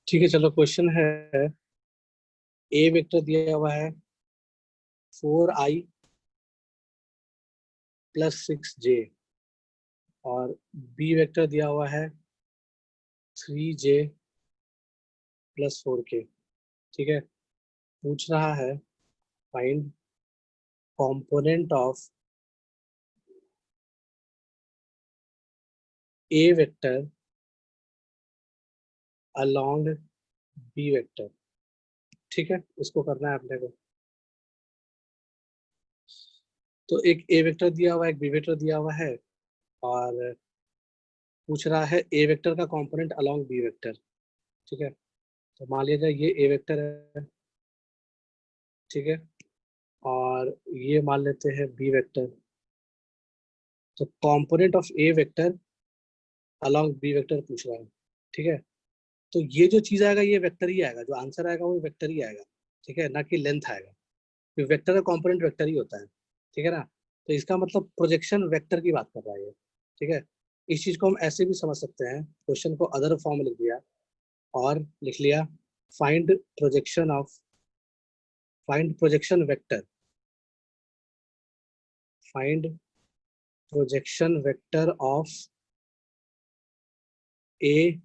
ठीक है, चलो क्वेश्चन है। ए वेक्टर दिया हुआ है 4i प्लस 6j और बी वेक्टर दिया हुआ है 3j प्लस 4k। ठीक है, पूछ रहा है find component of A vector along b vector. ठीक है, इसको करना है अपने को। तो एक ए वेक्टर दिया हुआ है, एक बी वेक्टर दिया हुआ है और पूछ रहा है ए वेक्टर का कंपोनेंट अलोंग बी वेक्टर। ठीक है, तो मान लिया जाए ये ए वेक्टर है। ठीक है, और ये मान लेते हैं बी वेक्टर। तो component of A vector along b vector पूछ रहा है। ठीक है, तो ये जो चीज आएगा ये वेक्टर ही आएगा, जो आंसर आएगा वो वेक्टर ही आएगा। ठीक है, ना कि लेंथ आएगा, क्योंकि वेक्टर का कंपोनेंट वेक्टर ही होता है। ठीक है ना, तो इसका मतलब प्रोजेक्शन वेक्टर की बात कर रहा है ये। ठीक है, इस चीज को हम ऐसे भी समझ सकते हैं, क्वेश्चन को अदर फॉर्म में लिख दिया और लिख लिया find projection of find projection vector find projection vector of a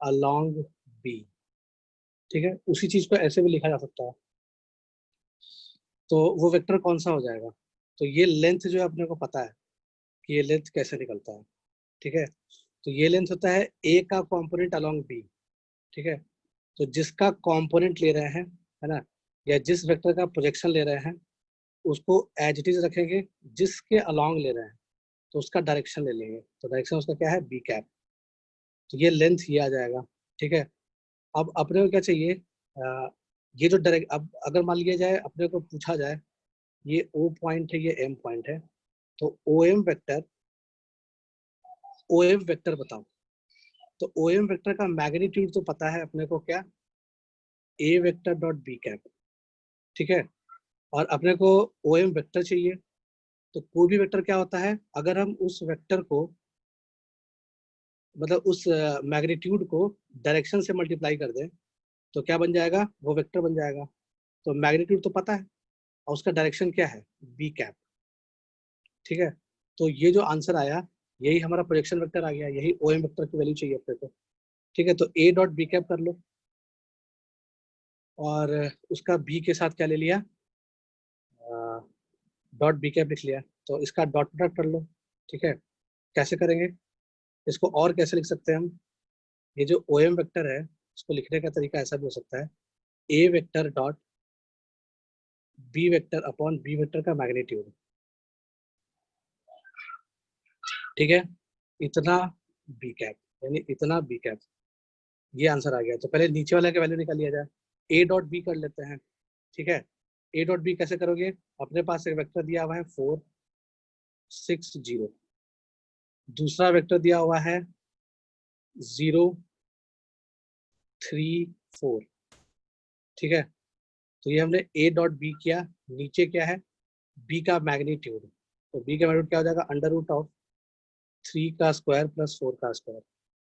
along b. ठीक है, उसी चीज को ऐसे भी लिखा जा सकता है। तो वो वेक्टर कौन सा हो जाएगा? तो ये लेंथ जो है अपने को पता है कि ये लेंथ कैसे निकलता है। ठीक है, तो ये लेंथ होता है ए का कंपोनेंट अलोंग बी। ठीक है, तो जिसका कंपोनेंट ले रहे हैं, है ना, या जिस वेक्टर का प्रोजेक्शन ले रहे हैं उसको एज इट इज रखेंगे, जिसके अलोंग ले रहे हैं तो उसका डायरेक्शन ले लेंगे। तो डायरेक्शन उसका क्या है? B cap. तो ये लेंथ ये आ जाएगा। ठीक है, अब अपने को क्या चाहिए? ये जो डायरेक्ट, अब अगर मान लिया जाए अपने को पूछा जाए ये ओ पॉइंट है, ये एम पॉइंट है, तो ओ एम वेक्टर बताओ। तो ओ एम वेक्टर का मैग्नीट्यूड तो पता है अपने को, क्या? ए वेक्टर डॉट बी कैप। ठीक है, और अपने को ओ एम वेक्टर चाहिए। तो कोई भी वेक्टर क्या होता है, अगर हम उस वेक्टर को, मतलब उस मैग्नीट्यूड को डायरेक्शन से मल्टीप्लाई कर दें तो क्या बन जाएगा? वो वेक्टर बन जाएगा। तो मैग्नीट्यूड तो पता है और उसका डायरेक्शन क्या है? B cap. ठीक है, तो ये जो आंसर आया यही हमारा प्रोजेक्शन वेक्टर आ गया, यही ओ एम वेक्टर की वैल्यू चाहिए अपने को। ठीक है, तो ए डॉट बी कैप कर लो और उसका बी के साथ क्या ले लिया? डॉट बी कैप लिख लिया। तो इसका डॉट प्रोडक्ट कर लो। ठीक है, कैसे करेंगे इसको, और कैसे लिख सकते हैं हम? ये जो ओ एम वेक्टर है इसको लिखने का तरीका ऐसा भी हो सकता है, A vector dot B vector upon B vector का मैग्नीट्यूड। ठीक है, इतना बी कैप, यानी इतना बी कैप। ये आंसर आ गया। तो पहले नीचे वाले का वैल्यू निकाल लिया जाए, ए डॉट बी कर लेते हैं। ठीक है, ए डॉट बी कैसे करोगे? अपने पास एक वेक्टर दिया हुआ है 4 6 0, दूसरा वेक्टर दिया हुआ है 0 3 4। ठीक है, तो ये हमने ए डॉट बी किया, नीचे क्या है? बी का मैग्नीट्यूड। तो बी का मैग्नीट्यूड क्या हो जाएगा? अंडर रूट ऑफ 3 का स्क्वायर प्लस 4 का स्क्वायर।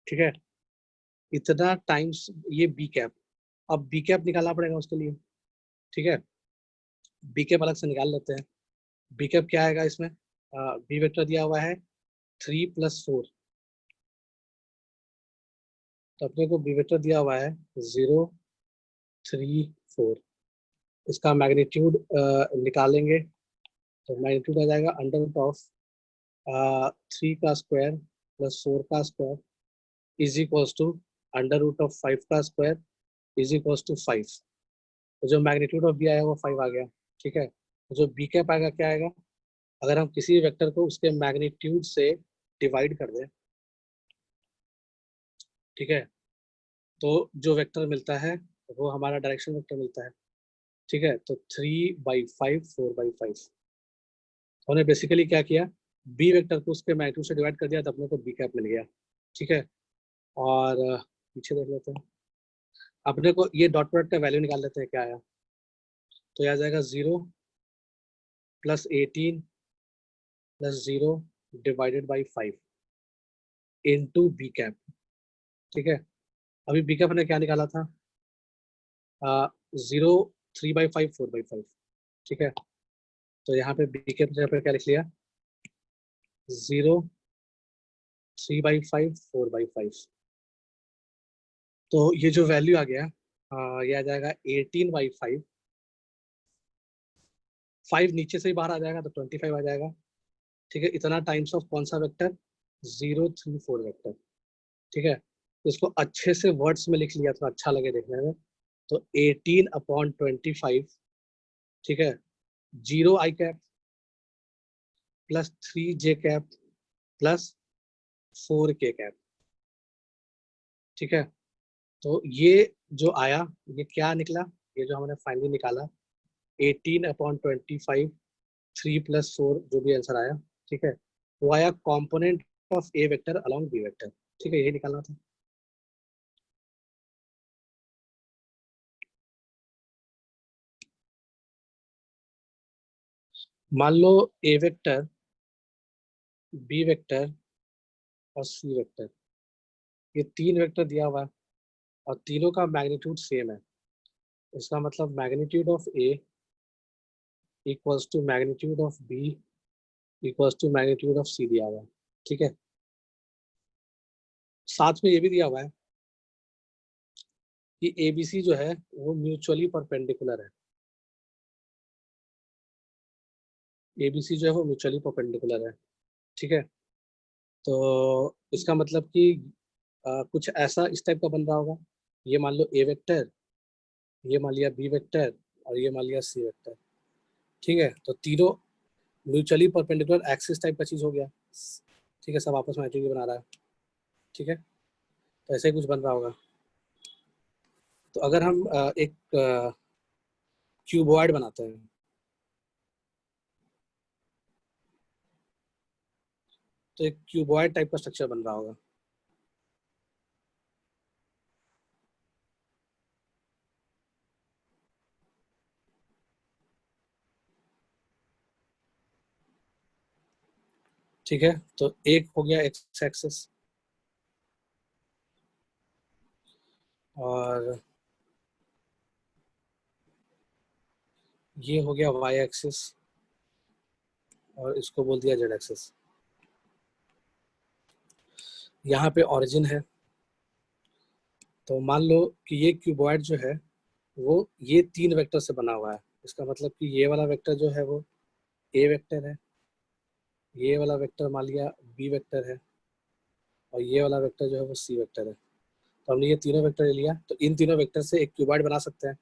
ठीक है, इतना टाइम्स ये बी कैप। अब बी कैप निकालना पड़ेगा उसके लिए। ठीक है, बी कैप अलग से निकाल लेते हैं। बी कैप क्या आएगा इसमें? बी वेक्टर दिया हुआ है 3 + 4, तो अपने को बी वेक्टर दिया हुआ है 0 3 4। इसका मैग्नीट्यूड निकालेंगे तो मैग्नीट्यूड आ जाएगा अंडर रूट ऑफ 3 का स्क्वायर प्लस 4 का square is equals to under root of 5 का स्क्वायर इज इक्वल्स टू 5। तो जो मैग्नीट्यूड ऑफ बी आया वो 5 आ गया। ठीक है, तो जो बी कैप आएगा क्या आएगा? अगर हम किसी वेक्टर को उसके मैग्नीट्यूड से डिवाइड कर दें, ठीक है, तो जो वेक्टर मिलता है वो हमारा डायरेक्शन वेक्टर मिलता है। ठीक है, तो 3/5 4/5। हमने बेसिकली क्या किया, बी वेक्टर को उसके मैग्नीट्यूड से डिवाइड कर दिया तो अपने को बी कैप मिल गया। ठीक है, और पीछे देख लेते हैं। अपने को ये डॉट प्रोडक्ट का वैल्यू निकाल लेते हैं क्या आया। तो ये आ जाएगा 0 + 18 + 0 divided by 5 into b cap. ठीक है, अभी बी कैप ने क्या निकाला था, 0 3/5 4/5, ठीक है। तो यहाँ पे बी कैप ने क्या लिख लिया, 0 3/5 4/5। तो ये जो वैल्यू आ गया, ये आ जाएगा 18/5, 5 नीचे से ही बाहर आ जाएगा तो 25 आ जाएगा, ठीक है। इतना टाइम्स ऑफ कौन सा वेक्टर, 0 3 4 वेक्टर, ठीक है। तो इसको अच्छे से वर्ड्स में लिख लिया तो अच्छा लगे देखने में। तो 18/25, ठीक है, 0 आई कैप प्लस 3 जे कैप प्लस 4 के कैप, ठीक है। तो ये जो आया, ये क्या निकला, ये जो हमने फाइनली निकाला 18/25, 3 + 4 जो भी आंसर आया, ठीक है, वो आया component of A vector along b vector, ठीक है, यही निकालना था। मान लो ए वेक्टर, बी वेक्टर और सी वेक्टर, ये 3 वेक्टर दिया हुआ है और तीनों का मैग्नीट्यूड सेम है। इसका मतलब magnitude of A equals to magnitude of B equals to magnitude of C दिया हुआ है, ठीक है। साथ में ये भी दिया हुआ है कि ए बी सी जो है वो म्यूचुअली परपेंडिकुलर है, ए बी सी जो है वो म्यूचुअली परपेंडिकुलर है, ठीक है। तो इसका मतलब कि कुछ ऐसा इस टाइप का बन रहा होगा, ये मान लो ए वेक्टर, ये मान लिया बी वेक्टर और ये मान लिया सी वेक्टर, ठीक है। तो तीनों म्यूचुअली परपेंडिकुलर एक्सिस टाइप का चीज हो गया, ठीक है, सब आपस में एंटिटी बना रहा है, ठीक है। तो ऐसे ही कुछ बन रहा होगा। तो अगर हम एक क्यूबॉइड बनाते हैं, तो एक क्यूबॉइड टाइप का स्ट्रक्चर बन रहा होगा, ठीक है। तो एक हो गया एक्स एक्सिस और ये हो गया वाई एक्सिस और इसको बोल दिया जेड एक्सिस। यहाँ पे ओरिजिन है, तो मान लो कि ये क्यूबॉइड जो है वो ये 3 वेक्टर से बना हुआ है। इसका मतलब कि ये वाला वेक्टर जो है वो ए वेक्टर है, ये वाला वेक्टर मान लिया बी वेक्टर है और ये वाला वेक्टर जो है वो सी वेक्टर है। तो हमने ये तीनों वेक्टर ले लिया, तो इन तीनों वेक्टर से एक क्यूबॉइड बना सकते हैं।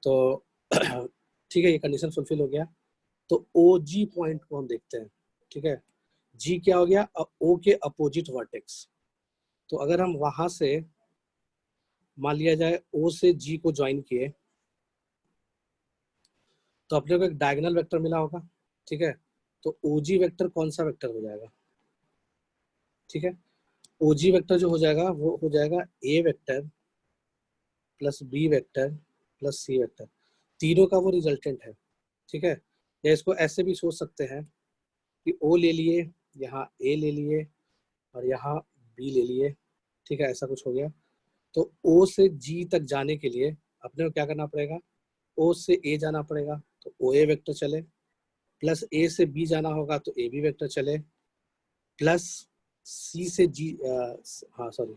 तो ठीक है, ये कंडीशन फुलफिल हो गया। तो ओ जी पॉइंट को हम देखते हैं, ठीक है। जी क्या हो गया, ओ के अपोजिट वर्टेक्स। तो अगर हम वहां से मान लिया जाए ओ से जी को ज्वाइन किए तो अपने को एक डायगोनल वेक्टर मिला होगा, ठीक है। तो ओजी वेक्टर कौन सा वेक्टर हो जाएगा, ठीक है। ओजी वेक्टर जो हो जाएगा वो हो जाएगा A vector plus B vector plus C vector, तीनों का वो रिजल्टेंट है, ठीक है। या इसको ऐसे भी सोच सकते हैं कि ओ ले लिए, यहाँ ए ले लिए और यहाँ बी ले लिए, ठीक है, ऐसा कुछ हो गया। तो ओ से जी तक जाने के लिए अपने को क्या करना पड़ेगा, ओ से ए जाना पड़ेगा तो ओ ए वेक्टर चले, प्लस ए से बी जाना होगा तो ए बी वेक्टर चले, प्लस सी से जी हाँ सॉरी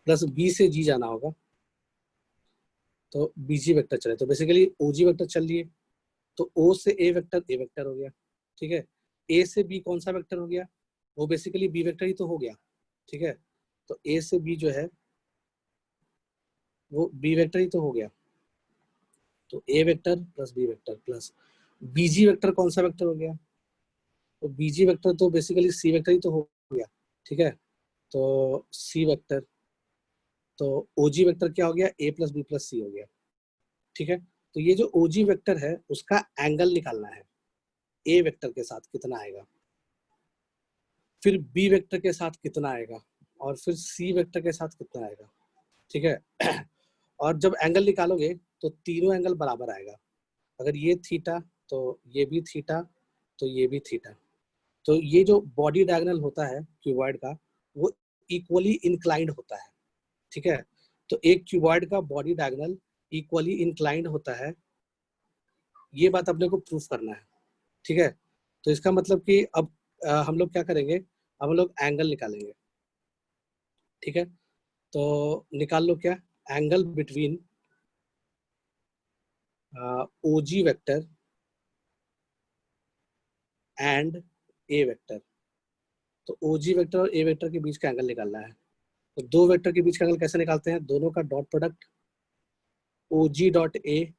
प्लस बी से जी जाना होगा तो बीजी वेक्टर चले। तो बेसिकली ओजी वेक्टर चल लिए, तो ओ से ए वेक्टर हो गया, ठीक है। ए से बी कौन सा वेक्टर हो गया, वो बेसिकली बी वेक्टर ही तो हो गया, ठीक है। तो ए से बी जो है वो बी वेक्टर ही तो हो गया। तो A vector plus B vector plus B G vector कौन सा वेक्टर हो गया, तो बीजी वेक्टर तो बेसिकली सी वेक्टर ही तो हो गया, ठीक है। तो सी वेक्टर, तो ओजी वेक्टर क्या हो गया, ए प्लस बी प्लस सी हो गया, ठीक है। तो ये जो ओजी वेक्टर है उसका एंगल निकालना है, ए वेक्टर के साथ कितना आएगा, फिर बी वेक्टर के साथ कितना आएगा और फिर सी वेक्टर के साथ कितना आएगा, ठीक है। और जब एंगल निकालोगे तो तीनों एंगल बराबर आएगा। अगर ये थीटा तो ये भी थीटा तो ये भी थीटा। तो ये जो बॉडी डायगोनल होता है क्यूबॉइड का वो इक्वली इंक्लाइंड होता है, ठीक है। तो एक क्यूबॉइड का बॉडी डायगोनल इक्वली इंक्लाइंड होता है, ये बात अपने को प्रूफ करना है, ठीक है। तो इसका मतलब कि अब हम लोग क्या करेंगे, अब हम लोग एंगल निकालेंगे, ठीक है। तो निकाल लो क्या, angle between OG vector and A vector. तो ओजी वेक्टर और ए वेक्टर के बीच का एंगल निकालना है। तो दो वेक्टर के बीच का एंगल कैसे निकालते हैं, दोनों का dot product OG dot A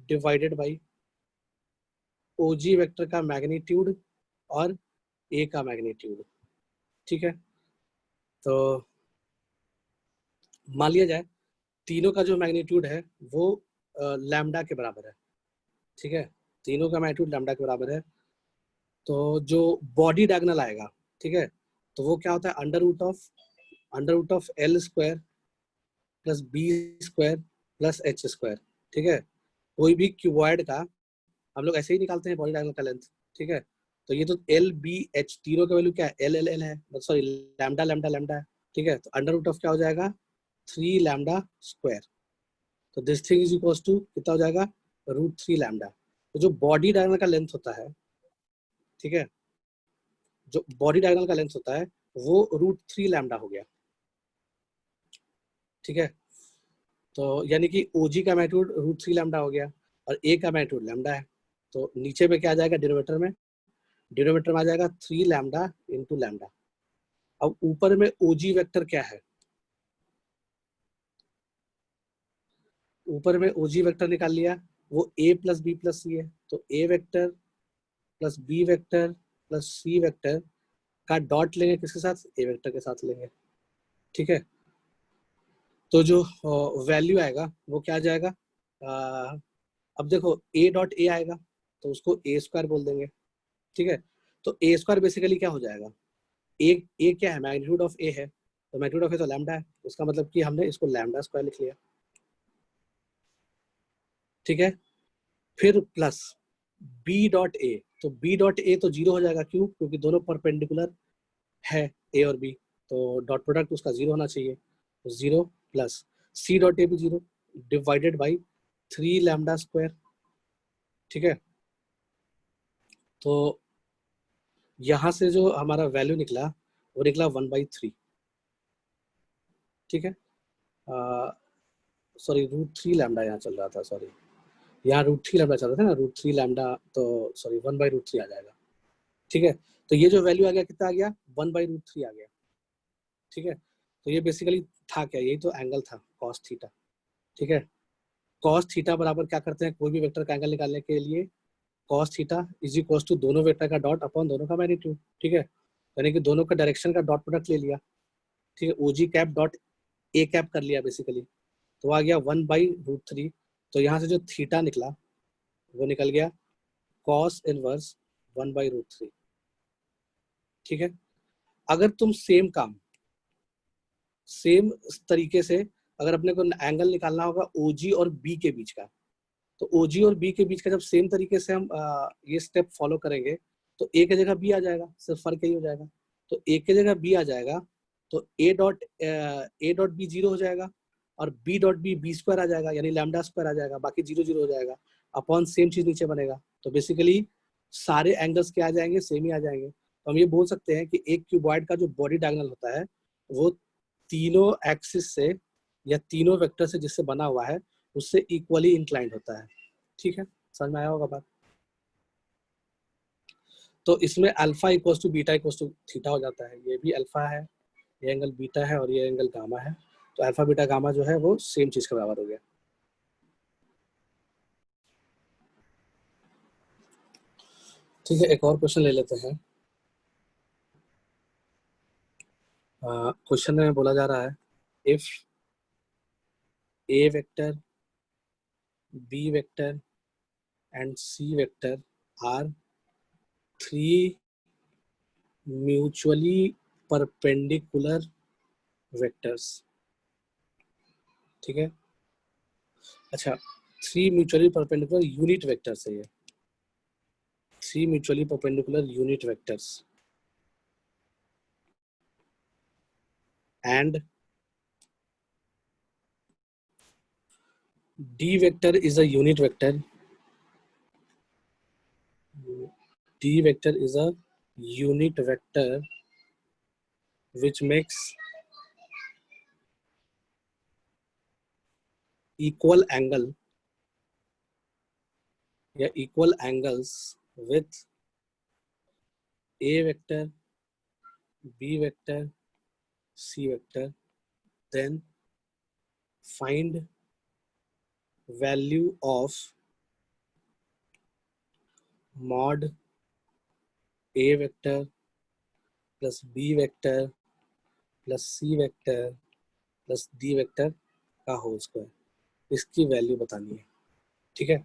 divided by OG vector का मैग्नीट्यूड और ए का मैग्नीट्यूड, ठीक है। तो मान लिया जाए तीनों का जो मैग्नीट्यूड है वो लैम्डा के बराबर है, ठीक है। तीनों का मैग्नीट्यूड लैम्डा के बराबर है। तो जो बॉडी डायगोनल आएगा, ठीक है, तो वो क्या होता है, under root of l square plus B square plus h square, ठीक है। कोई भी क्यूबॉइड का हम लोग ऐसे ही निकालते हैं बॉडी डायगोनल का लेंथ, ठीक है। तो ये तो एल बी एच तीनों का वैल्यू क्या है, एल एल एल है, सॉरी लैम्डा लैम्डा लैम्डा है, ठीक है। तो अंडर रूट ऑफ क्या हो जाएगा, 3 लैम्डा स्क्वायर। तो this thing is equals to कितना हो जाएगा, √3 लैम्डा। तो जो बॉडी डायगोनल का लेंथ होता है, ठीक है, जो बॉडी डायगोनल का लेंथ होता है वो √3 लैम्डा हो गया, ठीक है। तो यानी कि ओजी का मैग्नीट्यूड √3 लैम्डा हो गया और ए का मैग्नीट्यूड लैम्डा है। तो नीचे में क्या आ जाएगा, डिनोमिनेटर में आ जाएगा 3 लैम्डा इंटू लैम्डा। अब ऊपर में ओजी वेक्टर क्या है, ऊपर में ओजी वेक्टर निकाल लिया, वो A plus B plus C है। तो A vector plus B vector plus C vector का डॉट लेंगे किसके साथ, ए वेक्टर के साथ लेंगे, ठीक है। तो जो वैल्यू आएगा वो क्या आ जाएगा, अब देखो ए डॉट ए आएगा तो उसको ए स्क्वायर बोल देंगे, ठीक है। तो ए स्क्वायर बेसिकली क्या हो जाएगा, ए क्या है, मैग्नीट्यूड ऑफ ए है, तो मैग्नीट्यूड ऑफ ए तो लैम्डा है, उसका मतलब कि हमने इसको लैम्डा स्क्वायर लिख लिया, ठीक है। फिर प्लस बी डॉट ए, तो बी डॉट ए तो जीरो हो जाएगा, क्यों, क्योंकि दोनों परपेंडिकुलर है ए और बी, तो डॉट प्रोडक्ट उसका जीरो होना चाहिए, तो zero plus C dot A भी zero divided by 3 lambda square, ठीक है। तो यहाँ से जो हमारा वैल्यू निकला वो निकला 1/3, ठीक है। सॉरी √3 लैम्डा यहाँ चल रहा था, सॉरी यहाँ √3 लैम्डा चल रहा था ना, √3 लैम्डा, तो सॉरी 1/√3 आ जाएगा, ठीक है। तो ये जो वैल्यू आ गया कितना आ गया, 1/√3 आ गया, ठीक है। तो ये बेसिकली था क्या, यही तो एंगल था कॉस थीटा, ठीक है। कॉस थीटा बराबर क्या करते हैं, कोई भी वेक्टर का एंगल निकालने के लिए cos theta is equal to दोनों वेक्टर का डॉट अपॉन दोनों का मैग्नीट्यूड, ठीक है। यानी कि दोनों का डायरेक्शन का डॉट प्रोडक्ट ले लिया, ठीक है, ओजी कैप डॉट ए कैप कर लिया बेसिकली, तो आ गया 1/√3। तो यहाँ से जो थीटा निकला वो निकल गया कॉस इनवर्स 1/√3, ठीक है। अगर तुम सेम तरीके से अगर अपने को एंगल निकालना होगा ओजी और बी के बीच का, तो ओजी और बी के बीच का जब सेम तरीके से हम ये स्टेप फॉलो करेंगे तो ए की जगह बी आ जाएगा, सिर्फ फर्क यही हो जाएगा। तो ए की जगह बी आ जाएगा तो ए डॉट बी जीरो हो जाएगा और बी डॉट बी स्क्वायर आ जाएगा, यानी लैम्डा स्क्वायर आ जाएगा, बाकी जीरो जीरो हो जाएगा, अपॉन सेम चीज नीचे बनेगा। तो बेसिकली सारे एंगल्स क्या आ जाएंगे, सेम ही आ जाएंगे। तो हम ये बोल सकते हैं कि एक क्यूबॉइड का जो बॉडी डायगोनल होता है वो तीनों एक्सिस से या तीनों वेक्टर से जिससे बना हुआ है उससे इक्वली इंक्लाइंड होता है, ठीक है। समझ में आया होगा बात। तो इसमें alpha equal to beta equal to theta हो जाता है, ये भी अल्फा है, ये एंगल बीटा है और ये एंगल गामा है, तो अल्फा बीटा गामा जो है वो सेम चीज के बराबर हो गया। ठीक है, एक और क्वेश्चन ले लेते हैं। क्वेश्चन में बोला जा रहा है if a vector B vector and c vector are 3 mutually perpendicular vectors, ठीक है। अच्छा, 3 म्यूचुअली परपेंडिकुलर यूनिट वेक्टर्स है ये, 3 mutually perpendicular unit vectors and D vector is a unit vector. D vector is a unit vector which makes equal angle या equal angles with A vector, B vector, C vector. Then find value of mod A vector plus B vector plus C vector plus D vector का whole square, इसकी value बतानी है। ठीक है,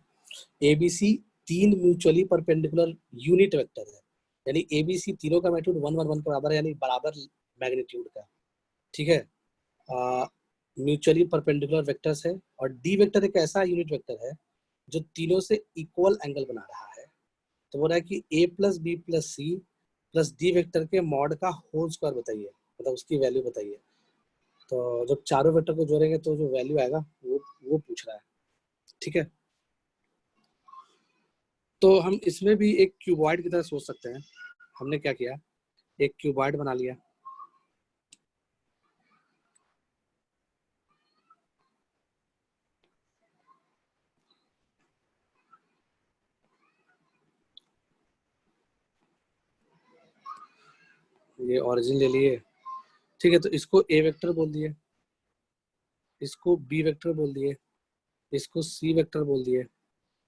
ABC तीन mutually perpendicular unit vector है, यानी ABC तीनों का मैग्नीट्यूड 1 1 1 के बराबर है, यानी बराबर मैग्नीट्यूड का। ठीक है, म्यूचुअली परपेंडिकुलर वेक्टर्स है, और डी वेक्टर एक ऐसा यूनिट वेक्टर है जो तीनों से इक्वल एंगल बना रहा है। तो बोल रहा है कि A plus B plus C plus D vector के मॉड का होल स्क्वायर बताइए, मतलब उसकी वैल्यू बताइए। तो जब चारों वेक्टर को जोड़ेंगे तो जो वैल्यू आएगा वो पूछ रहा है। ठीक है, तो हम इसमें भी एक क्यूबॉइड की तरह सोच सकते हैं। हमने क्या किया, एक क्यूबॉइड बना लिया। ये ओरिजिन ले लिए। ठीक है, तो इसको ए वेक्टर बोल दिए, इसको बी वेक्टर बोल दिए, इसको सी वेक्टर बोल दिए।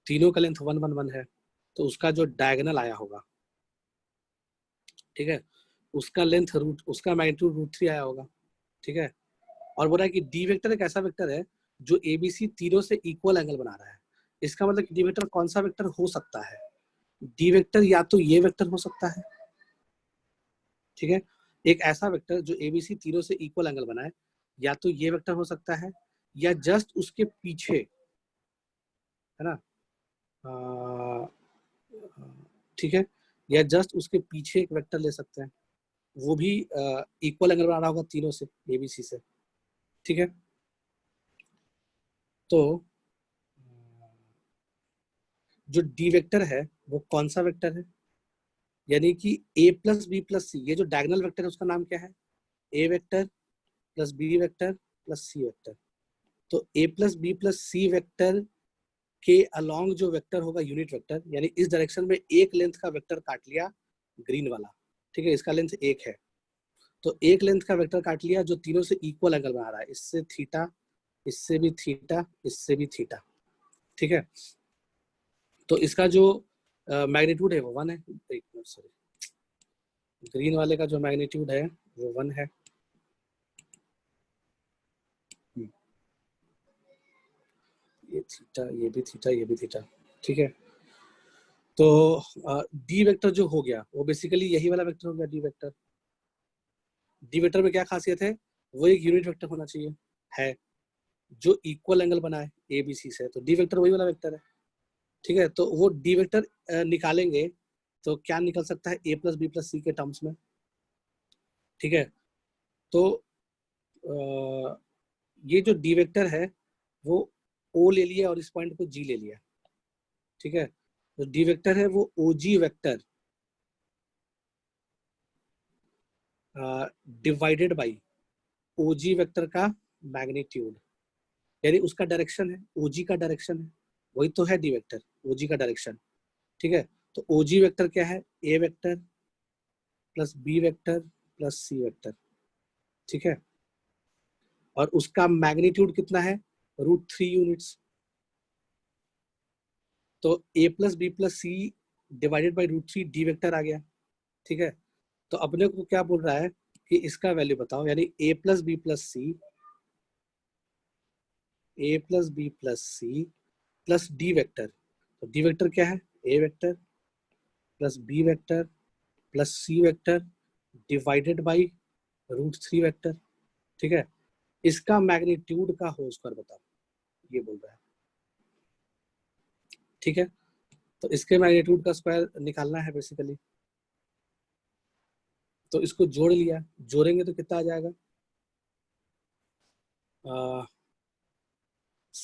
तीनों का लेंथ 1 1 1 है, तो उसका जो डायगोनल आया होगा, ठीक है, उसका लेंथ उसका मैग्नीट्यूड √3 आया होगा। ठीक है, और बोल रहा है कि डी वेक्टर एक ऐसा वेक्टर है जो एबीसी तीनों से इक्वल एंगल बना रहा है। इसका मतलब डी वेक्टर कौन सा वेक्टर हो सकता है? डी वेक्टर या तो ये वेक्टर हो सकता है, ठीक है, एक ऐसा वेक्टर जो एबीसी तीनों से इक्वल एंगल बनाए, या तो ये वेक्टर हो सकता है, या जस्ट उसके पीछे, है ना, ठीक है, या जस्ट उसके पीछे एक वेक्टर ले सकते हैं, वो भी इक्वल एंगल बना रहा होगा तीनों से, एबीसी से। ठीक है, तो जो डी वेक्टर है वो कौन सा वेक्टर है, यानी कि A plus B plus C, ये जो डायगोनल वेक्टर है उसका नाम क्या है? A vector plus B vector plus C vector. तो A plus B plus C vector के अलोंग जो वेक्टर होगा यूनिट वेक्टर, यानी इस डायरेक्शन में एक लेंथ का वेक्टर काट लिया, ग्रीन वाला। ठीक है, इसका लेंथ 1 है, तो एक लेंथ का वेक्टर काट लिया जो तीनों से इक्वल एंगल बना रहा है, इससे थीटा, इससे भी थीटा, इससे भी थीटा। ठीक है, तो इसका जो मैग्नीट्यूड है वो 1 है। एक मिनट, सॉरी, ग्रीन वाले का जो मैग्नीट्यूड है वो 1 है। ये थीटा, ये भी थीटा, ये भी थीटा। ठीक है, तो डी वेक्टर जो हो गया वो बेसिकली यही वाला वेक्टर हो गया, डी वेक्टर। डी वेक्टर में क्या खासियत है? वो एक यूनिट वेक्टर होना चाहिए, है, जो इक्वल एंगल बनाए ए बी सी से, तो डी वेक्टर वही वाला वेक्टर है। ठीक है, तो वो डी वेक्टर निकालेंगे तो क्या निकल सकता है? ए प्लस बी प्लस सी के टर्म्स में। ठीक है, तो ये जो डी वेक्टर है वो ओ ले लिया और इस पॉइंट को जी ले लिया। ठीक है, तो डी वेक्टर है वो O G vector divided by O G vector का मैग्नीट्यूड, यानी उसका डायरेक्शन है, ओजी का डायरेक्शन है, वही तो है डी वेक्टर, ओजी का डायरेक्शन। ठीक है, तो ओजी वेक्टर क्या है? A vector plus B vector plus C vector. ठीक है, और उसका मैग्नीट्यूड कितना है? √3 यूनिट्स। तो A plus B plus C divided by √3 D vector आ गया। ठीक है, तो अपने को क्या बोल रहा है कि इसका वैल्यू बताओ, यानी A plus B plus C, A plus B plus C plus D vector. तो डी वेक्टर क्या है? A vector plus B vector plus C vector divided by √3 vector. ठीक है, इसका मैग्नीट्यूड का होल स्क्वायर बताओ, ये बोल रहा है। ठीक है, तो इसके मैग्नीट्यूड का स्क्वायर निकालना है बेसिकली, तो इसको जोड़ लिया, जोड़ेंगे तो कितना आ जाएगा?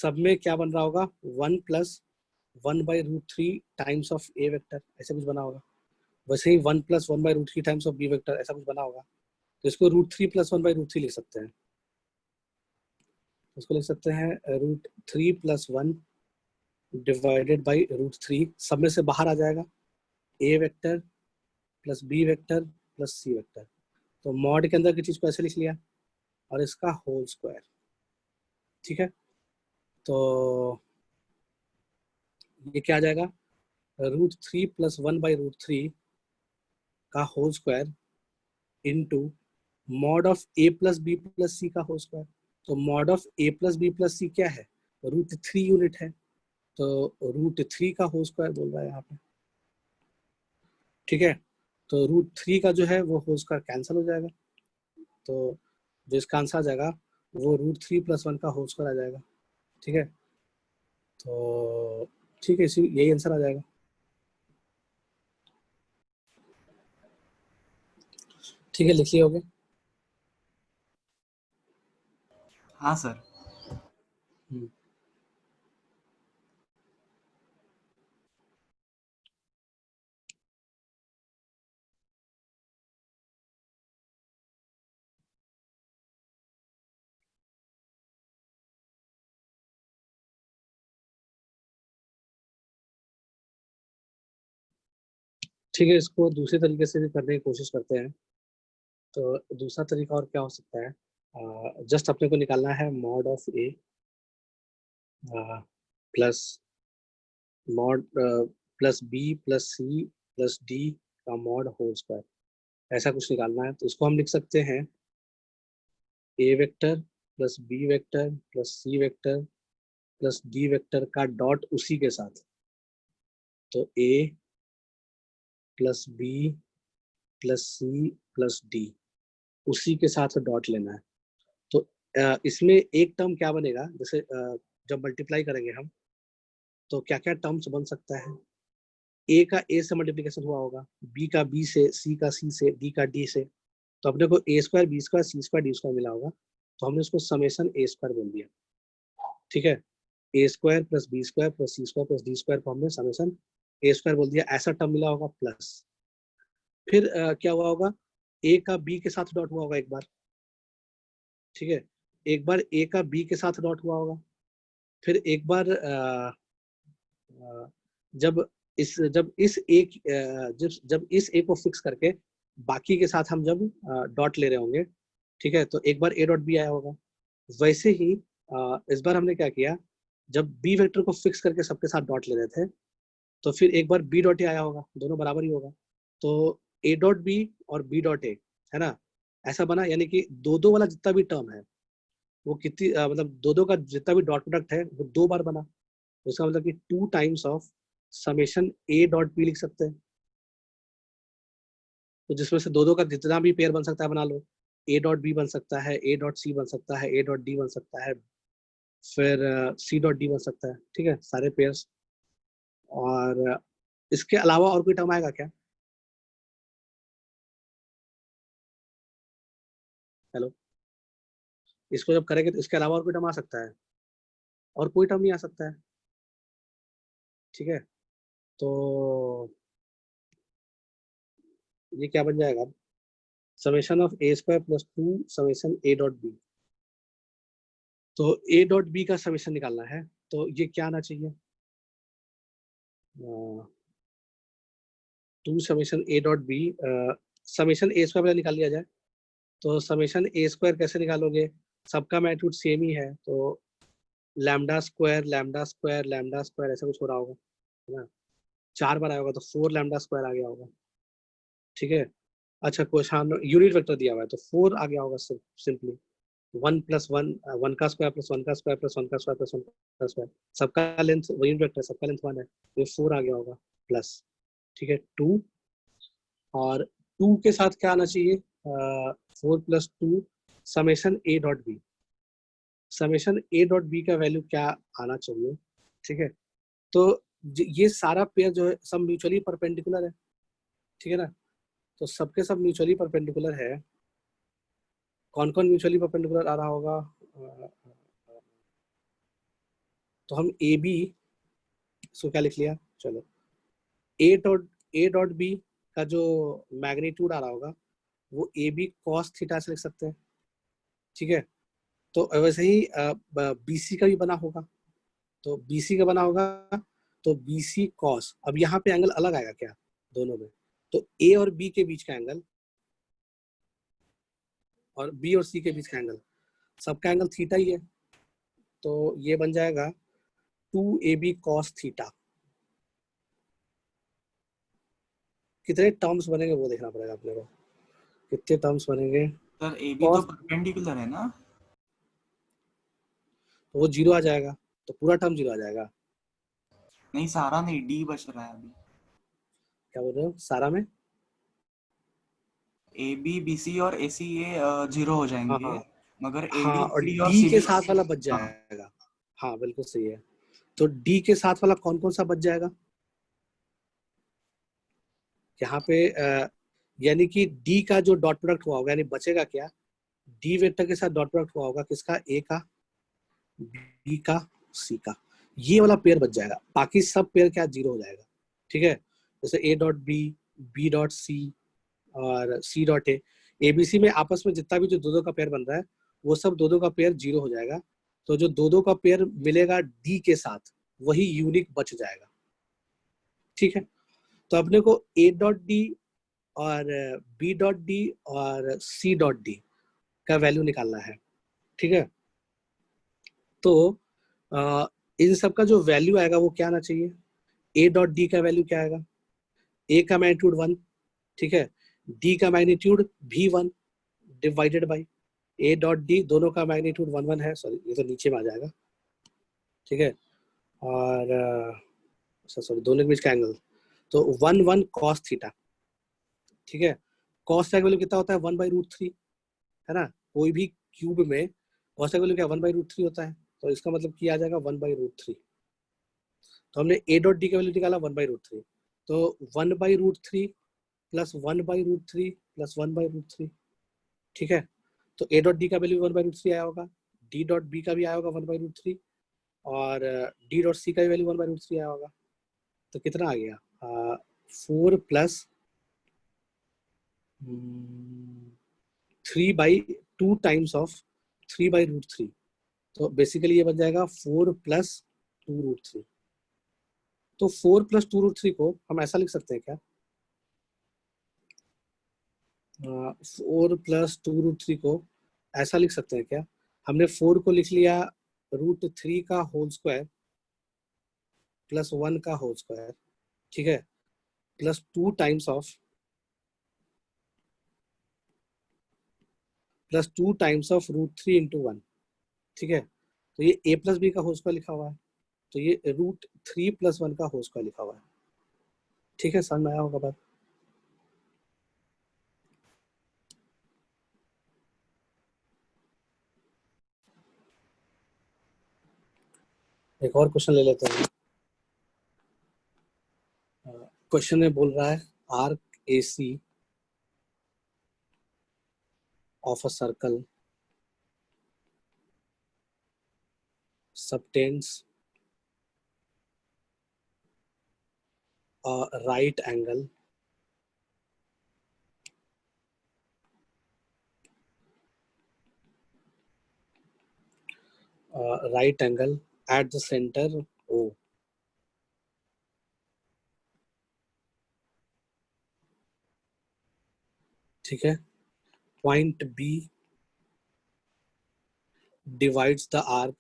सब में क्या बन रहा होगा, 1 plus 1/√3 times of A vector, ऐसे कुछ बना होगा। वैसे ही 1 plus 1/√3 times of b vector, ऐसा कुछ बना होगा। तो इसको √3 प्लस 1/√3 लिख सकते हैं। इसको लिख सकते हैं √3 प्लस 1 डिवाइडेड बाई √3। सब में से बाहर आ जाएगा A vector plus B vector plus C vector. तो मॉड के अंदर की चीज को ऐसे लिख लिया और इसका होल स्क्वायर। ठीक है, तो ये क्या आ जाएगा, √3 प्लस 1/√3 का whole square into mod of A plus B plus C का होल स्क्वायर। तो mod of A plus B plus C क्या है, √3 यूनिट है, तो √3 का होल स्क्वायर बोल रहा है यहाँ पे। ठीक है, तो √3 का जो है वो होल स्क्वायर कैंसिल हो जाएगा, तो जो इसका आंसर आ जाएगा वो √3 प्लस 1 का होल स्क्वायर आ जाएगा। ठीक है, तो ठीक है, इसी यही आंसर आ जाएगा। ठीक है, लिख लिए होगे। हाँ सर। हम्म, ठीक है, इसको दूसरे तरीके से भी करने की कोशिश करते हैं। तो दूसरा तरीका और क्या हो सकता है, जस्ट अपने को निकालना है mod of A plus mod plus B plus C plus d का मॉड होल स्क्वायर, ऐसा कुछ निकालना है। तो इसको हम लिख सकते हैं A vector plus B vector plus C vector plus D vector का डॉट उसी के साथ। तो A plus B plus C plus D, उसी के साथ डॉट लेना है। तो इसमें एक टर्म क्या बनेगा, जैसे जब मल्टीप्लाई करेंगे हम, तो क्या क्या टर्म्स बन सकता है। ए का ए से मल्टीप्लीकेशन हुआ होगा, बी का बी से, सी का सी से, डी का डी से। तो अपने को ए स्क्वायर बी स्क्वायर सी स्क्वायर डी स्क्वायर मिला होगा, तो हमने उसको समेशन ए स्क्वायर बोल दिया। ठीक है, A square plus B square plus C square plus D square को हमने समेशन ए स्क्वायर बोल दिया, ऐसा टर्म मिला होगा। प्लस फिर क्या हुआ होगा, ए का बी के साथ डॉट हुआ होगा एक बार। ठीक है, एक बार ए का बी के साथ डॉट हुआ होगा, फिर एक बार जब इस एक जब इस ए को फिक्स करके बाकी के साथ हम जब डॉट ले रहे होंगे, ठीक है, तो एक बार ए डॉट बी आया होगा। वैसे ही इस बार हमने क्या किया, जब बी वेक्टर को फिक्स करके सबके साथ डॉट ले रहे थे, तो फिर एक बार बी डॉट ए आया होगा, दोनों बराबर ही होगा। तो ए डॉट बी और बी डॉट ए, है ना, ऐसा बना, यानी कि दो दो वाला जितना भी टर्म है वो कितनी मतलब दो दो का जितना भी डॉट प्रोडक्ट है वो दो बार बना। तो इसका मतलब कि 2 times of summation a dot b लिख सकते हैं। तो जिसमें से दो दो का जितना भी पेयर बन सकता है बना लो। ए डॉट बी बन सकता है, ए डॉट सी बन सकता है, ए डॉट डी बन सकता है, फिर सी डॉट डी बन सकता है। ठीक है, सारे पेयर्स। और इसके अलावा और कोई टर्म आएगा क्या? हेलो, इसको जब करेंगे तो इसके अलावा और कोई टर्म आ सकता है? और कोई टर्म नहीं आ सकता है। ठीक है, तो ये क्या बन जाएगा, summation of a square plus 2 summation a dot B. तो ए डॉट बी का समेशन निकालना है, तो ये क्या आना चाहिए, 2 summation a dot b. Summation a square पहले निकाल लिया जाए। तो समेशन ए स्क्वायर कैसे निकालोगे, सबका मैग्नीट्यूड सेम ही है, तो lambda square lambda square lambda square ऐसा कुछ हो रहा होगा, है ना। 4 बार आया होगा तो 4 लैम्डा स्क्वायर आ गया होगा। ठीक है, अच्छा क्वेश्चन यूनिट वेक्टर दिया हुआ है तो 4 आ गया होगा सिंपली। 1 प्लस 1, 1 का स्क्वायर प्लस 1 का स्क्वायर प्लस 1 का स्क्वायर प्लस 1 का स्क्वायर, सबका लेंथ यूनिट वेक्टर, सबका लेंथ 1 है, ये 4 आ गया होगा प्लस। ठीक है, 2, और 2 के साथ क्या आना चाहिए, 4 plus 2 summation a dot b. Summation a dot b का वैल्यू क्या आना चाहिए। ठीक है, तो ये सारा पेयर जो है सब म्यूचुअली परपेंडिकुलर है। ठीक है ना, तो सबके सब म्यूचुअली परपेंडिकुलर है। कौन कौन म्यूचुअली परपेंडिकुलर आ रहा होगा, तो हम ए बी, इसको क्या लिख लिया, चलो ए डॉट बी का जो मैग्नीट्यूड आ रहा होगा वो ए बी कॉस थीटा से लिख सकते हैं, ठीक है। तो वैसे ही बीसी का भी बना होगा, तो बीसी का बना होगा तो बीसी कॉस, अब यहाँ पे एंगल अलग आएगा क्या दोनों में, तो ए और बी के बीच का एंगल और बी और सी के बीच का एंगल, सबका एंगल थीटा ही है, तो ये बन जाएगा 2ab cos थीटा। कितने टर्म्स बनेंगे वो देखना पड़ेगा अपने को, कितने टर्म्स बनेंगे। सर ए बी तो cos परपेंडिकुलर है ना? तो वो जीरो आ जाएगा, तो पूरा टर्म जीरो आ जाएगा। नहीं, सारा नहीं, डी बच रहा है अभी। क्या बोल रहे हो सारा में? ए बी बी सी और ए सी ये जीरो हो हाँ जाएंगे, हाँ मगर ए हाँ, डी और सी डी और डी सी के बी। साथ वाला बच हाँ जाएगा। हाँ बिल्कुल सही है। तो डी के साथ वाला कौन कौन सा बच जाएगा यहाँ पे, यानी कि डी का जो डॉट प्रोडक्ट हुआ होगा, यानी बचेगा क्या, डी वेक्टर के साथ डॉट प्रोडक्ट हुआ होगा किसका, ए का, बी का, सी का, ये वाला पेयर बच जाएगा, बाकी सब पेयर क्या जीरो हो जाएगा, ठीक है। जैसे a dot b, b dot c और सी डॉट ए, एबीसी में आपस में जितना भी जो दो दो का पेयर बन रहा है वो सब दो दो का पेयर जीरो हो जाएगा, तो जो दो दो का पेयर मिलेगा डी के साथ वही यूनिक बच जाएगा, ठीक है। तो अपने को ए डॉट डी और बी डॉट डी और सी डॉट डी का वैल्यू निकालना है, ठीक है। तो इन सब का जो वैल्यू आएगा वो क्या आना चाहिए, ए डॉट डी का वैल्यू क्या आएगा, ए का मैग्नीट्यूड 1, ठीक है, डी का मैग्नीट्यूड भी 1 divided by A dot D, दोनों का मैग्नीट्यूड 1 1 है, सॉरी ये तो नीचे में आ जाएगा, ठीक है। और सॉरी दोनों के बीच का एंगल, तो 1 1 कॉस थीटा, ठीक है। कॉस का वैल्यू कितना होता है 1/√3, है ना, कोई भी क्यूब में कॉस का वैल्यू क्या 1/√3 होता है, तो इसका मतलब क्या आ जाएगा 1/√3। तो हमने ए डॉट डी का वैल्यू निकाला 1/√3, तो 1/√3 प्लस 1/√3 प्लस 1/√3, ठीक है। तो ए डॉट डी का वैल्यू 1/√3 आया होगा, डी डॉट बी का भी आया होगा 1/√3 और डी डॉट सी का भी वैल्यू 1/√3 आया होगा, तो कितना आ गया 4 प्लस 3/2 टाइम्स ऑफ 3/√3, तो बेसिकली ये बन जाएगा 4 प्लस 2√3। तो 4 प्लस 2√3 को हम ऐसा लिख सकते हैं क्या, 4 प्लस 2√3 को ऐसा लिख सकते हैं क्या, हमने 4 को लिख लिया √3 का होल स्क्वायर प्लस 1 का होल स्क्वायर, ठीक है, प्लस 2 टाइम्स ऑफ √3 इंटू 1, ठीक है। तो ये a प्लस बी का होल स्क्वायर लिखा हुआ है, तो ये √3 प्लस 1 का होल स्क्वायर लिखा हुआ है, ठीक है, समझ में आया होगा बात। एक और क्वेश्चन ले लेते हैं। क्वेश्चन में बोल रहा है arc AC of a circle subtends a right angle at the center O, ठीक है। Point B divides the arc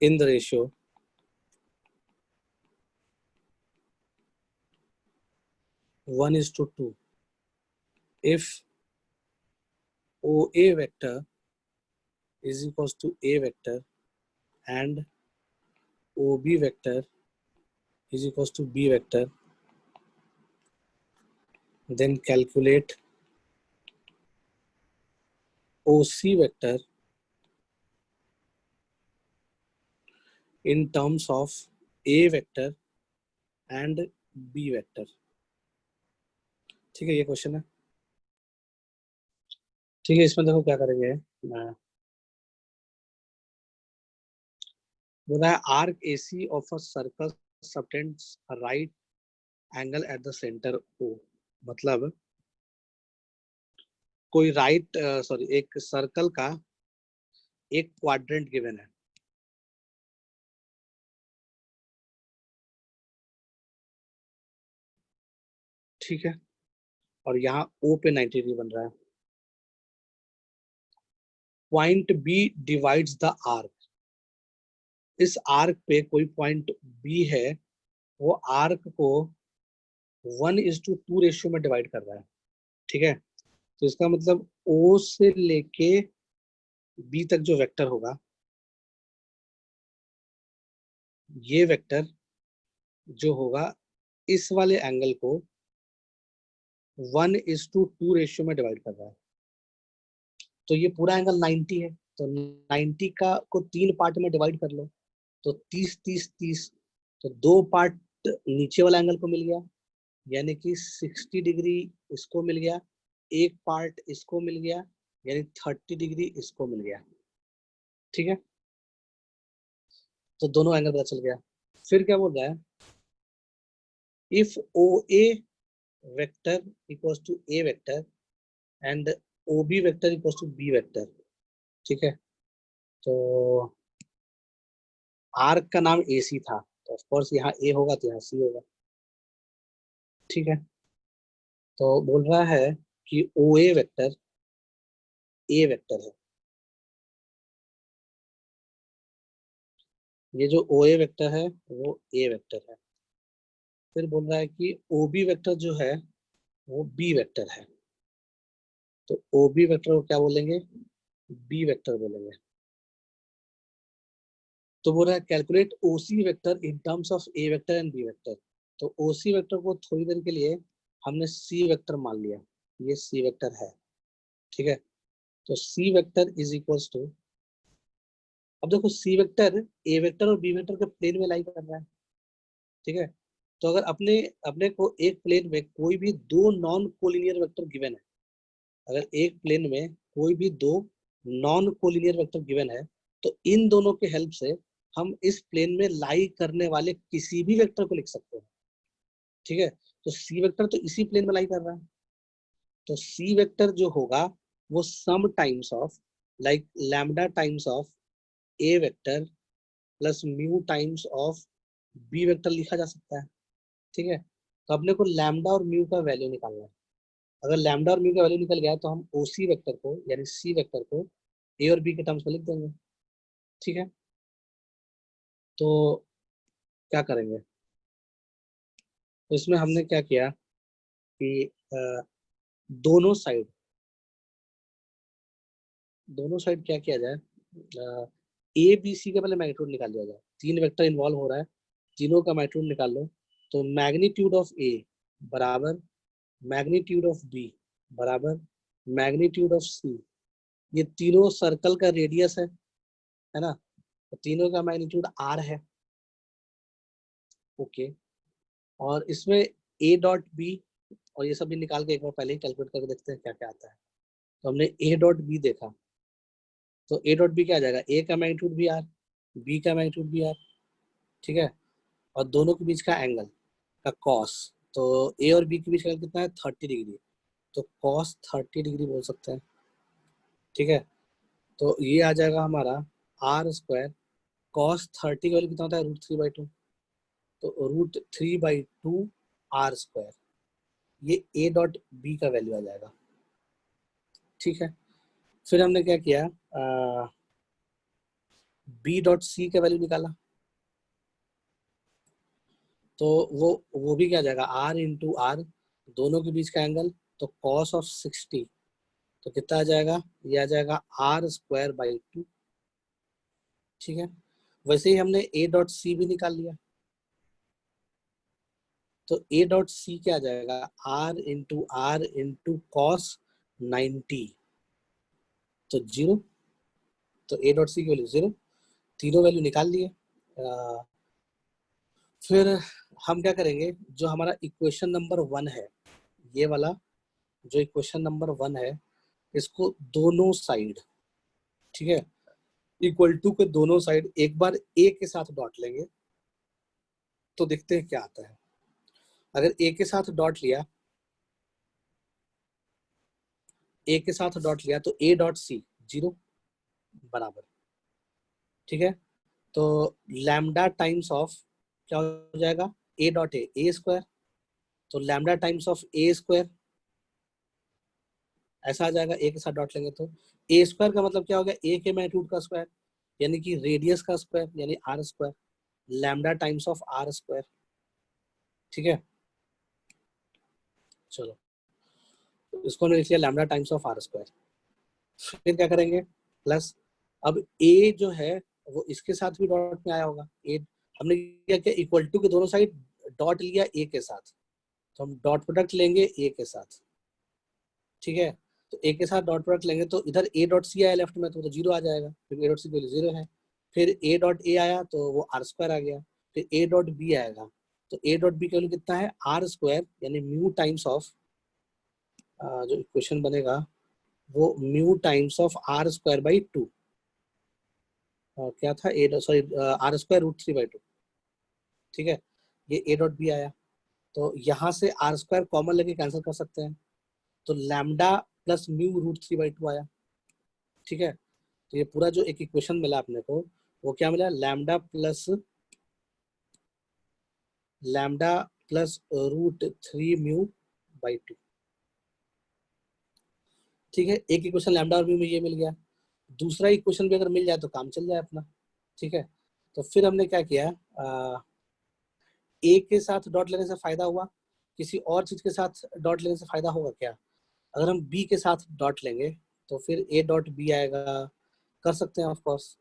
in the ratio 1:2 if OA vector is equals to A vector and OB vector is equals to B vector, then calculate OC vector in terms of A vector and B vector, ठीक है, ये question है। ठीक है, इसमें देखो क्या करेंगे। बोला है arc AC of a circle subtends a right angle at the centre O. मतलब कोई राइट सॉरी एक सर्कल का एक क्वाड्रेंट गिवन है, ठीक है, और यहाँ ओ पे 90 डिग्री बन रहा है। Point B divides the arc. इस आर्क पे कोई पॉइंट बी है, वो आर्क को 1:2 रेशियो में डिवाइड कर रहा है, ठीक है। तो इसका मतलब ओ से लेके बी तक जो वेक्टर होगा, ये वेक्टर जो होगा इस वाले एंगल को 1:2 रेशियो में डिवाइड कर रहा है। तो ये पूरा एंगल 90 है, तो 90 का को 3 पार्ट में डिवाइड कर लो, तो 30 30 30। तो 2 पार्ट नीचे वाला एंगल को मिल गया, यानी कि 60 डिग्री इसको मिल गया, एक पार्ट इसको मिल गया, यानी 30 डिग्री इसको मिल गया, ठीक है। तो दोनों एंगल पता चल गया। फिर क्या बोल रहा है, if O A vector equals to a vector and O B vector equals to b vector, ठीक है। तो आर्क का नाम ए सी था, तो ऑफ कोर्स यहाँ ए होगा तो यहाँ सी होगा, ठीक है। तो बोल रहा है कि ओ ए वेक्टर है। ये जो ओ ए वेक्टर है वो ए वेक्टर है। फिर बोल रहा है कि ओ बी वेक्टर जो है वो बी वेक्टर है। तो ओ बी वेक्टर को क्या बोलेंगे, बी वेक्टर बोलेंगे। तो बोल रहा है calculate O C vector in terms of A vector and b vector. तो ओ सी वेक्टर को थोड़ी देर के लिए हमने सी वेक्टर मान लिया, ये सी वेक्टर है, ठीक है। तो C vector is equals to, अब देखो सी वेक्टर ए वेक्टर और बी वेक्टर के प्लेन में लाई कर रहा है, ठीक है। तो अगर अपने अपने को एक प्लेन में कोई भी दो नॉन कोलिनियर वेक्टर गिवन है, अगर एक प्लेन में कोई भी दो नॉन कोलिनियर वेक्टर गिवन है, तो इन दोनों के हेल्प से हम इस प्लेन में लाई करने वाले किसी भी वेक्टर को लिख सकते हैं, ठीक है। तो सी वेक्टर तो इसी प्लेन में लाई कर रहा है, तो सी वेक्टर जो होगा वो some times of like lambda times of A vector plus mu times of b vector लिखा जा सकता है, ठीक है। तो अपने को लैम्डा और म्यू का वैल्यू निकालना है। अगर लैम्डा और म्यू का वैल्यू निकल गया तो हम ओ सी वेक्टर को यानी सी वेक्टर को ए और बी के टर्म्स में लिख देंगे, ठीक है। तो क्या करेंगे, तो इसमें हमने क्या किया कि दोनों साइड क्या किया जाए, ए बी सी का पहले मैग्नीट्यूड निकाल लिया जाए। तीन वेक्टर इन्वॉल्व हो रहा है, तीनों का मैग्नीट्यूड निकाल लो। तो मैग्नीट्यूड ऑफ ए बराबर मैग्नीट्यूड ऑफ बी बराबर मैग्नीट्यूड ऑफ सी। ये तीनों सर्कल का रेडियस है ना। तो तीनों का मैग्नीट्यूड आर है, ओके। और इसमें ए डॉट बी और ये सब भी निकाल के एक बार पहले ही कैलकुलेट करके देखते हैं क्या क्या आता है। तो हमने ए डॉट बी देखा, तो ए डॉट बी क्या आ जाएगा, ए का मैग्नीट्यूड भी आर, बी का मैग्नीट्यूड भी आर, ठीक है। और दोनों के बीच का एंगल का कॉस, तो ए और बी के बीच का एंगल कितना है 30 डिग्री, तो कॉस 30 डिग्री बोल सकते हैं, ठीक है। तो ये आ जाएगा हमारा आर स्क्वायर, कॉस 30 का वैल्यू कितना होता है √3/2, तो √3/2 आर स्क्वायर, ये ए डॉट बी का वैल्यू आ जाएगा, ठीक है। फिर हमने क्या किया, बी डॉट सी का वैल्यू निकाला, तो वो भी क्या आ जाएगा आर इंटू आर, दोनों के बीच का एंगल, तो कॉस ऑफ 60, तो कितना आ जाएगा, ये आ जाएगा r²/2, ठीक है। वैसे ही हमने ए डॉट सी भी निकाल लिया, तो ए डॉट सी क्या आ जाएगा r इंटू कॉस 90, तो 0, तो ए डॉट सी की वैल्यू 0, तीनों वैल्यू निकाल लिए। फिर हम क्या करेंगे, जो हमारा इक्वेशन नंबर 1 है, ये वाला जो इक्वेशन नंबर 1 है, इसको दोनों साइड, ठीक है, इक्वल टू के दोनों साइड एक बार ए के साथ डॉट लेंगे तो देखते हैं क्या आता है। अगर ए के साथ डॉट लिया, ए के साथ डॉट लिया तो ए डॉट सी 0 बराबर, ठीक है। तो लैम्डा टाइम्स ऑफ क्या हो जाएगा, ए डॉट ए स्क्वायर, तो lambda times of a square ऐसा आ जाएगा, ए के साथ डॉट लेंगे तो ए स्क्वायर का मतलब क्या हो गया, ए के मैग्नीट्यूड का स्क्वायर यानी कि रेडियस का स्क्वायर यानी r square, lambda times of r square, ठीक है। चलो इसको हमने लिख लिया lambda times of r square. फिर क्या करेंगे, प्लस, अब ए जो है वो इसके साथ भी डॉट में आया होगा, ए हमने क्या किया, इक्वल टू के दोनों साइड डॉट लिया ए के साथ, तो हम डॉट प्रोडक्ट लेंगे ए के साथ, ठीक है। तो ए के साथ डॉट प्रोडक्ट लेंगे तो इधर ए डॉट सी आया लेफ्ट में तो 0 आ जाएगा क्योंकि ए डॉट सी वैल्यू 0 है। फिर ए डॉट ए आया तो वो आर स्क्वायर आ गया। फिर ए डॉट बी आएगा तो ए डॉट बी की वैल्यू कितना है, आर स्क्वायर यानी म्यू टाइम्स ऑफ, जो इक्वेशन बनेगा वो mu times of r square by 2, क्या था a sorry r square root 3/2, ठीक है। ये ए डॉट बी आया तो यहाँ से आर स्क्वायर कॉमन लेके कैंसिल कर सकते हैं, तो लैम्डा प्लस म्यू रूट 3/2 आया, ठीक है। तो ये पूरा जो एक इक्वेशन मिला अपने को वो क्या मिला, लैम्डा प्लस रूट 3 μ/2, ठीक है। एक इक्वेशन लैम्डा और म्यू में ये मिल गया, दूसरा इक्वेशन भी अगर मिल जाए तो काम चल जाए अपना, ठीक है। तो फिर हमने क्या किया, ए के साथ डॉट लेने से फायदा हुआ, किसी और चीज के साथ डॉट लेने से फायदा होगा क्या, अगर हम बी के साथ डॉट लेंगे तो फिर ए डॉट बी आएगा, कर सकते हैं ऑफ कोर्स।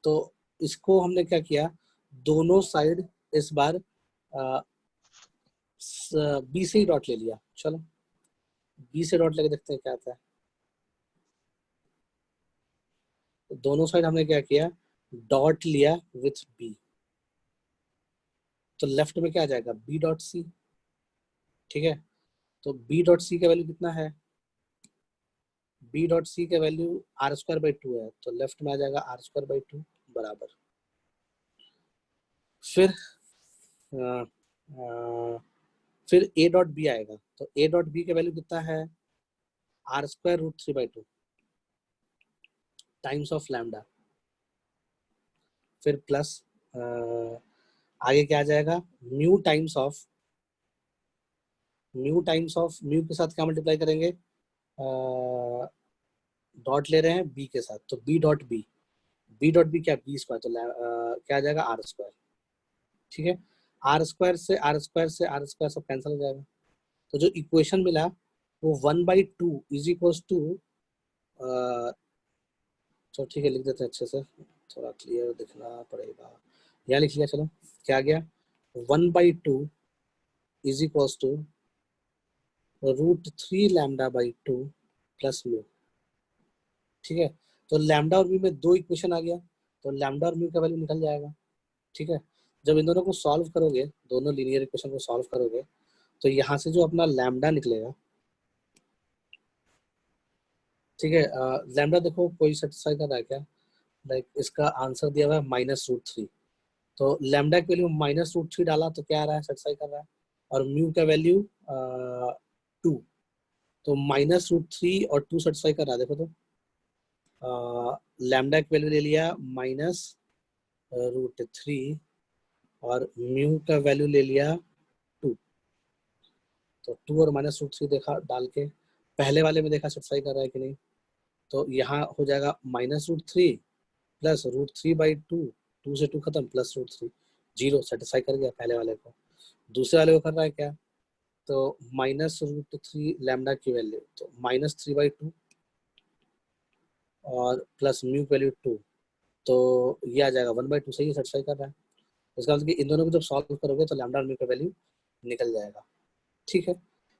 तो इसको हमने क्या किया, दोनों साइड इस बार बी से ही डॉट ले लिया, चलो बी से डॉट लेके देखते हैं क्या आता है। तो दोनों साइड हमने क्या किया, डॉट लिया विथ बी, तो लेफ्ट में क्या आ जाएगा, बी डॉट सी, ठीक है। तो बी डॉट सी का वैल्यू कितना है, बी डॉट सी का वैल्यू आर स्क्वायर बाई 2 है, तो लेफ्ट में आ जाएगा आर स्क्वायर बाई 2 बराबर। फिर आ, आ, फिर ए डॉट बी आएगा, तो ए डॉट बी का वैल्यू कितना है, r square root 3/2 times of lambda, फिर प्लस आगे क्या आ जाएगा, म्यू टाइम्स ऑफ, म्यू के साथ क्या मल्टीप्लाई करेंगे, डॉट ले रहे हैं बी के साथ तो b dot b, b dot b क्या, बी स्क्वायर, तो क्या आ जाएगा आर स्क्वायर, ठीक है। आर स्क्वायर से आर स्क्वायर से आर स्क्वायर सब कैंसिल हो जाएगा, तो जो इक्वेशन मिला वो 1/2 इज इक्वल टू, चलो ठीक है लिख देते हैं अच्छे से, थोड़ा क्लियर दिखना पड़ेगा, यहाँ लिख लिया, चलो क्या आ गया, 1/2 is equal to √3 λ/2 plus mu, ठीक है। तो लैम्डा और म्यू में 2 इक्वेशन आ गया, तो लैम्डा और म्यू का वैल्यू निकल जाएगा, ठीक है। जब इन दोनों को सॉल्व करोगे, दोनों लीनियर इक्वेशन को सॉल्व करोगे तो यहाँ से जो अपना लैम्डा निकलेगा, ठीक है, लैम्डा देखो कोई सेटिस्फाई कर रहा है क्या, लाइक इसका आंसर दिया हुआ है -√3, तो लैम्डा की वैल्यू -√3 डाला तो क्या आ रहा है, सेटिस्फाई कर रहा है, और म्यू का वैल्यू 2, तो -√3 और 2 सेटिस्फाई कर रहा है, देखो तो लैम्डा की वैल्यू ले लिया -√3 और म्यू का वैल्यू ले लिया 2, तो 2 और -√3 देखा डाल के पहले वाले में देखा सेटिस्फाई कर रहा है कि नहीं, तो यहाँ हो जाएगा -√3 प्लस √3/2, 2 से 2 खत्म, प्लस √3, 0 सेटिस्फाई कर गया पहले वाले को। दूसरे वाले को कर रहा है क्या, तो -√3 लैम्डा की वैल्यू तो -3/2 और प्लस म्यू वैल्यू 2, तो ये आ जाएगा 1/2, सही सेटिस्फाई कर रहा है। इसका मतलब कि इन दोनों को जब सॉल्व करोगे तो लैम्डा और म्यू का वैल्यू निकल जाएगा, ठीक है।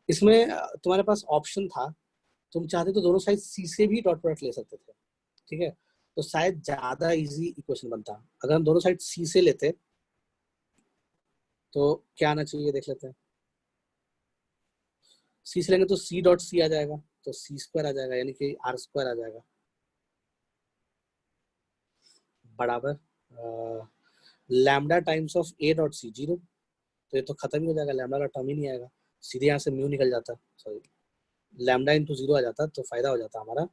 इसमें तुम्हारे पास ऑप्शन था, तुम चाहते तो दोनों साइड सी से भी डॉट प्रोडक्ट ले सकते थे, ठीक है, तो शायद ज्यादा इजी इक्वेशन बनता। अगर हम दोनों साइड सी से लेते तो क्या आना चाहिए देख लेते हैं, सी से लेंगे तो सी डॉट सी आ जाएगा, तो सी स्क्वायर आ जाएगा, यानी कि आर स्क्वायर आ जाएगा बराबर lambda times of a dot c 0। तो ये तो खत्म ही हो जाएगा, लैम्डा का टर्म ही नहीं आएगा, सीधे यहाँ से म्यू निकल जाता, सॉरी लैम्डा इंटू 0 आ जाता, तो फायदा हो जाता हमारा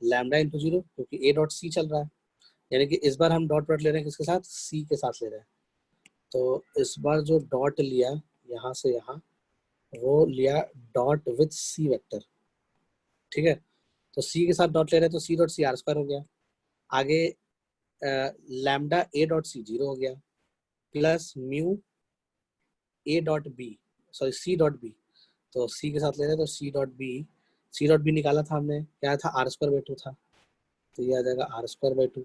लैम्डा इंटू 0, क्योंकि ए डॉट सी चल रहा है, यानी कि इस बार हम डॉट प्रोडक्ट ले रहे हैं किसके साथ, सी के साथ ले रहे हैं। तो इस बार जो डॉट लिया यहाँ से यहाँ, वो लिया डॉट विथ सी वेक्टर, ठीक है। तो सी के साथ डॉट ले रहे हैं, तो c dot c r square हो गया। आगे लैम्डा ए डॉट सी 0 हो गया, plus mu A dot B, sorry C dot B, तो सी के साथ ले रहे हैं, तो सी डॉट बी निकाला था हमने, क्या था, आर स्क्वायर बाई 2 था, तो ये आ जाएगा r square by 2,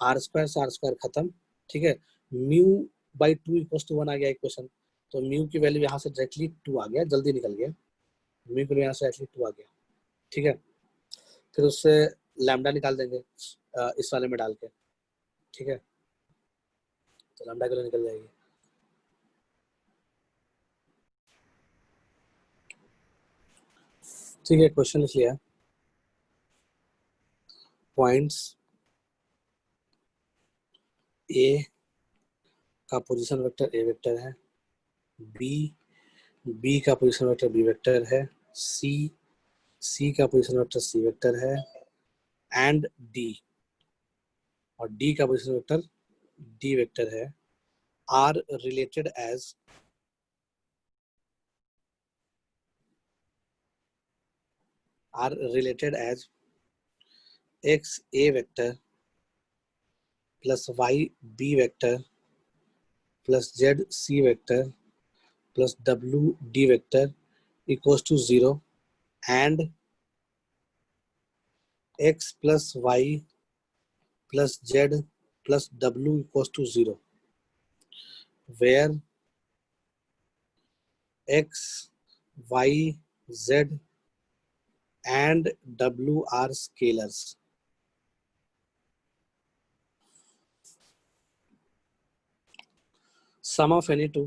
r square से आर स्क्वायर खत्म, ठीक है। म्यू बाई 2 इक्वल टू 1 आ गया इक्वेशन, तो म्यू की वैल्यू यहाँ से डायरेक्टली 2 आ गया, जल्दी निकल गया, म्यू की वैल्यू यहाँ से डायरेक्टली 2 आ गया, ठीक है। फिर उससे लैम्डा निकाल देंगे इस वाले में डाल के, ठीक है, तो लैम्डा की वैल्यू निकल जाएगी। ठीक है, क्वेश्चन लिख लिया, पॉइंट्स ए का पोजीशन वेक्टर ए वेक्टर है, बी का पोजीशन वेक्टर बी वेक्टर है, सी का पोजीशन वेक्टर सी वेक्टर है, एंड डी, और डी का पोजीशन वेक्टर डी वेक्टर है, are related as X A vector plus Y B vector plus Z C vector plus W D vector equals to 0 and X plus Y plus Z plus W equals to 0, where X Y Z and W are scalars. Sum of any two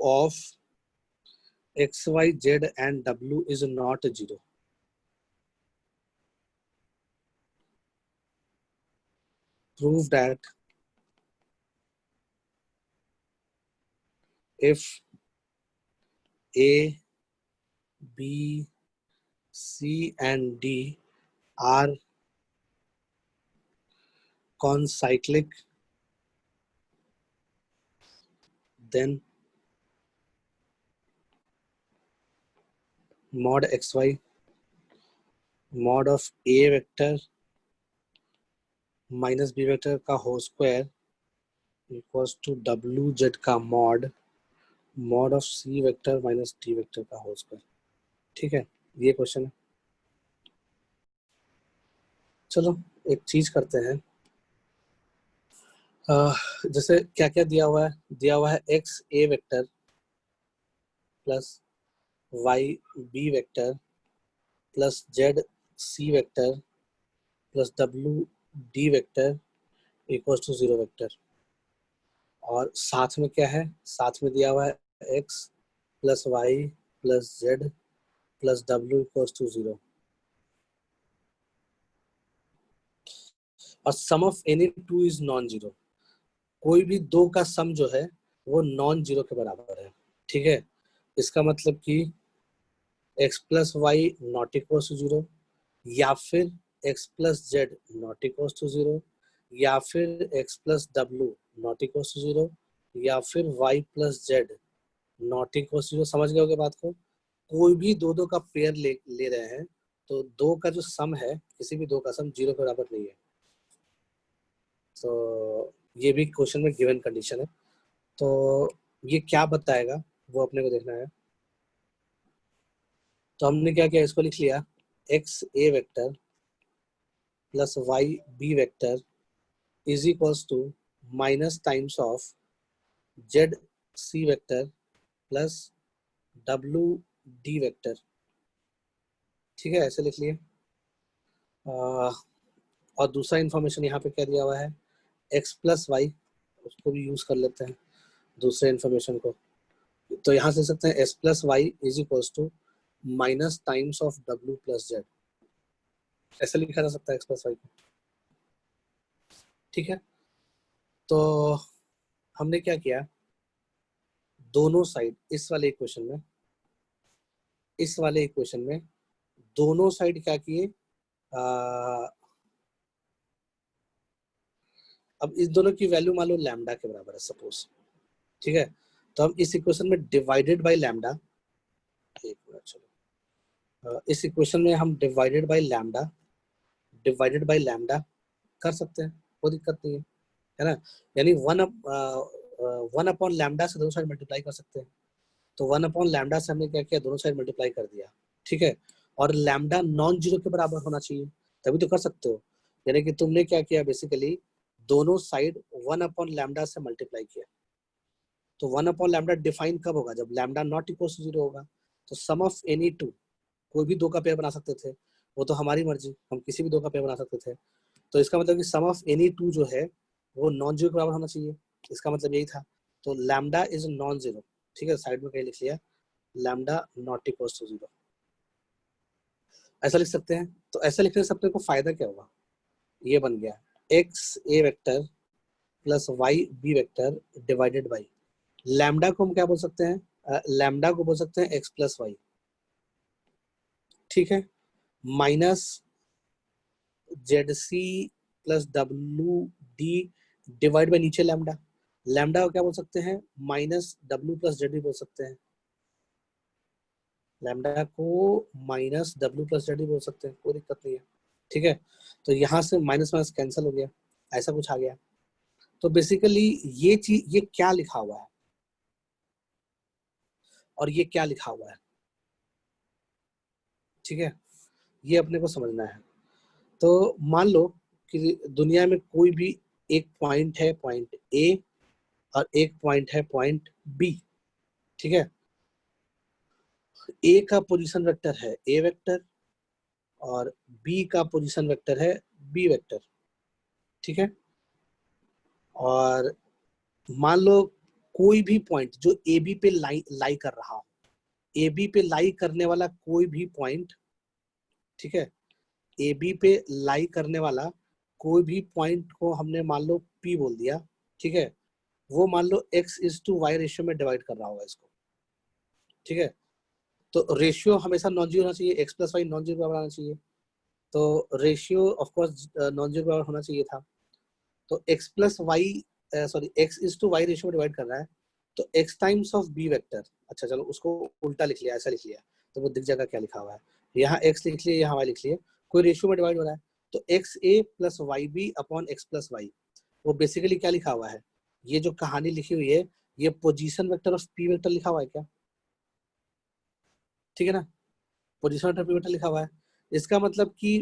of x, y, z and W is not 0. Prove that if A, B, C and D are concyclic, then mod xy mod of A vector minus B vector का whole square equals to WZ का mod of C vector minus D vector का whole square, ठीक है, ये question है। चलो एक चीज करते हैं, जैसे क्या क्या दिया हुआ है x A vector plus Y B vector plus Z C vector plus W D vector equals to 0 vector, और साथ में क्या है, साथ में दिया हुआ है X plus Y plus Z plus W equals to 0, और sum of any two is non zero, कोई भी दो का सम जो है वो नॉन जीरो के बराबर है, ठीक है। इसका मतलब कि x plus y not equal to 0, या फिर x plus z not equal to 0, या फिर एक्स प्लस डब्ल्यू नॉट इक्वल टू 0, या फिर y plus z not equal to 0। समझ गए होगे बात को, कोई भी दो का पेयर ले रहे हैं, तो दो का जो सम है, किसी भी दो का सम 0 के बराबर नहीं है, तो ये भी क्वेश्चन में गिवन कंडीशन है। तो ये क्या बताएगा वो अपने को देखना है। तो हमने क्या किया, इसको लिख लिया x A vector plus Y B vector is equals to minus times of z C vector plus W D vector, ठीक है, ऐसे लिख लिए। और दूसरा इंफॉर्मेशन यहाँ पे क्या दिया हुआ है, एक्स प्लस वाई, उसको भी यूज कर लेते हैं दूसरे इन्फॉर्मेशन को। तो यहाँ से सकते हैं x plus y is equals to minus times of डब्ल्यू प्लस जेड, ऐसा लिखा जा सकता है एक्स प्लस वाई को। ठीक है, तो हमने क्या किया, दोनों साइड इस वाले इक्वेशन में दोनों साइड क्या किए, अब इस दोनों की वैल्यू मान लो लैम्डा के बराबर है सपोज। ठीक है, तो हम इस इक्वेशन में डिवाइडेड बाय लैम्डा, एक मिनट चलो, इस इक्वेशन में हम डिवाइडेड बाय लैम्डा कर सकते हैं, कोई दिक्कत नहीं है ना। यानी वन अपॉन लैम्डा से दोनों साइड मल्टीप्लाई कर सकते हैं। तो वन अपॉन लैम्डा से हमने क्या किया, दोनों साइड मल्टीप्लाई कर दिया। ठीक है, और लैम्डा नॉन जीरो के बराबर होना चाहिए, तभी तो कर सकते हो। यानी कि तुमने क्या किया, बेसिकली दोनों साइड वन अपॉन लैम्डा से मल्टीप्लाई किया। तो वन अपॉन लैम्डा डिफाइन कब होगा, जब lambda not equal to zero होगा। तो सम ऑफ एनी टू, कोई भी दो का पेयर बना सकते थे, वो तो हमारी मर्जी, हम किसी भी दो का पेयर बना सकते थे। तो इसका मतलब कि सम ऑफ एनी टू जो है वो नॉन जीरो के बराबर होना चाहिए, इसका मतलब यही था। तो लैम्डा इज नॉन जीरो। ठीक है, साइड में कहीं लिख लिया lambda not equal to zero, ऐसा लिख सकते हैं। तो ऐसा लिखने से अपने को फायदा क्या होगा, ये बन गया x A vector plus Y B vector divided by lambda को हम क्या बोल सकते हैं, लैम्डा को बोल सकते हैं एक्स प्लस वाई। ठीक है, minus z C plus W d divide by नीचे लैम्डा, लैम्डा को क्या बोल सकते हैं, माइनस डब्ल्यू प्लस जेड भी बोल सकते हैं, लैम्डा को माइनस डब्ल्यू प्लस जेड भी बोल सकते हैं, कोई दिक्कत नहीं है। ठीक है, तो यहाँ से माइनस माइनस कैंसिल हो गया, ऐसा कुछ आ गया। तो बेसिकली ये चीज, ये क्या लिखा हुआ है और ये क्या लिखा हुआ है, ठीक है, ये अपने को समझना है। तो मान लो कि दुनिया में कोई भी एक पॉइंट है, पॉइंट ए, और एक पॉइंट है पॉइंट बी। ठीक है, ए का पोजीशन वेक्टर है ए वेक्टर और बी का पोजीशन वेक्टर है बी वेक्टर। ठीक है, और मान लो कोई भी पॉइंट जो ए बी पे लाई कर रहा हो, ए बी पे लाई करने वाला कोई भी पॉइंट, ठीक है, ए बी पे लाई करने वाला कोई भी पॉइंट को हमने मान लो पी बोल दिया। ठीक है, वो मान लो X is to Y ratio में डिवाइड कर रहा होगा इसको। ठीक है, तो रेशियो हमेशा नॉन जीरो होना चाहिए, x plus y non zero बराबर आना चाहिए। तो ratio of course non zero बराबर होना चाहिए था। तो x plus y, sorry, x is to Y ratio में डिवाइड कर रहा है, तो x times of b vector, अच्छा चलो उसको उल्टा लिख लिया, ऐसा लिख लिया तो वो दिख जाएगा क्या लिखा हुआ है। यहाँ एक्स लिख लिए, यहाँ वाई लिख लिए, कोई रेशियो में डिवाइड हो रहा है, तो X A plus Y B upon x plus Y, वो बेसिकली क्या लिखा हुआ है, ये जो कहानी लिखी हुई है, ये position vector of P vector लिखा हुआ है क्या, ठीक है ना, पोजीशन वेक्टर पी वेक्टर लिखा हुआ है। इसका मतलब कि